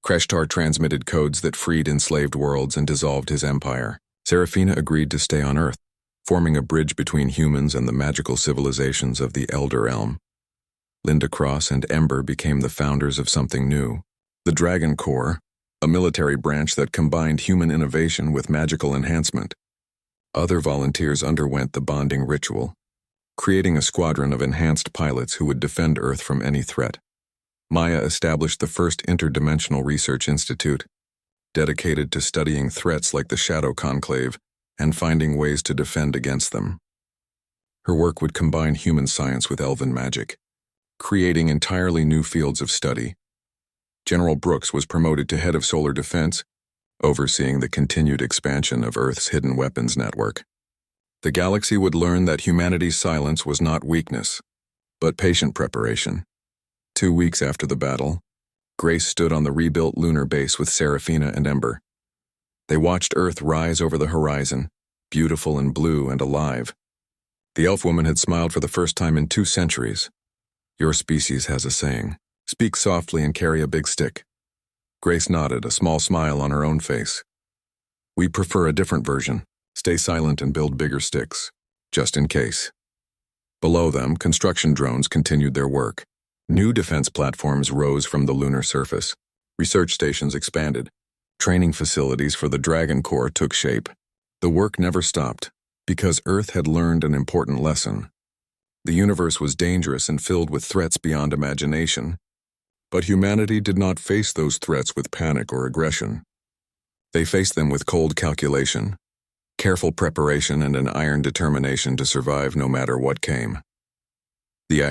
[SPEAKER 1] Kreshtar transmitted codes that freed enslaved worlds and dissolved his empire. Serafina agreed to stay on Earth, forming a bridge between humans and the magical civilizations of the Elder Realm. Linda Cross and Ember became the founders of something new, the Dragon Corps, a military branch that combined human innovation with magical enhancement. Other volunteers underwent the bonding ritual, creating a squadron of enhanced pilots who would defend Earth from any threat. Maya established the first interdimensional research institute, dedicated to studying threats like the Shadow Conclave and finding ways to defend against them. Her work would combine human science with elven magic, creating entirely new fields of study. General Brooks was promoted to head of solar defense, overseeing the continued expansion of Earth's hidden weapons network. The galaxy would learn that humanity's silence was not weakness, but patient preparation. 2 weeks after the battle, Grace stood on the rebuilt lunar base with Serafina and Ember. They watched Earth rise over the horizon, beautiful and blue and alive. The elf woman had smiled for the first time in 2 centuries. Your species has a saying, speak softly and carry a big stick. Grace nodded, a small smile on her own face. We prefer a different version. Stay silent and build bigger sticks, just in case. Below them, construction drones continued their work. New defense platforms rose from the lunar surface. Research stations expanded. Training facilities for the Dragon Corps took shape. The work never stopped, because Earth had learned an important lesson. The universe was dangerous and filled with threats beyond imagination. But humanity did not face those threats with panic or aggression. They faced them with cold calculation, careful preparation, and an iron determination to survive no matter what came. The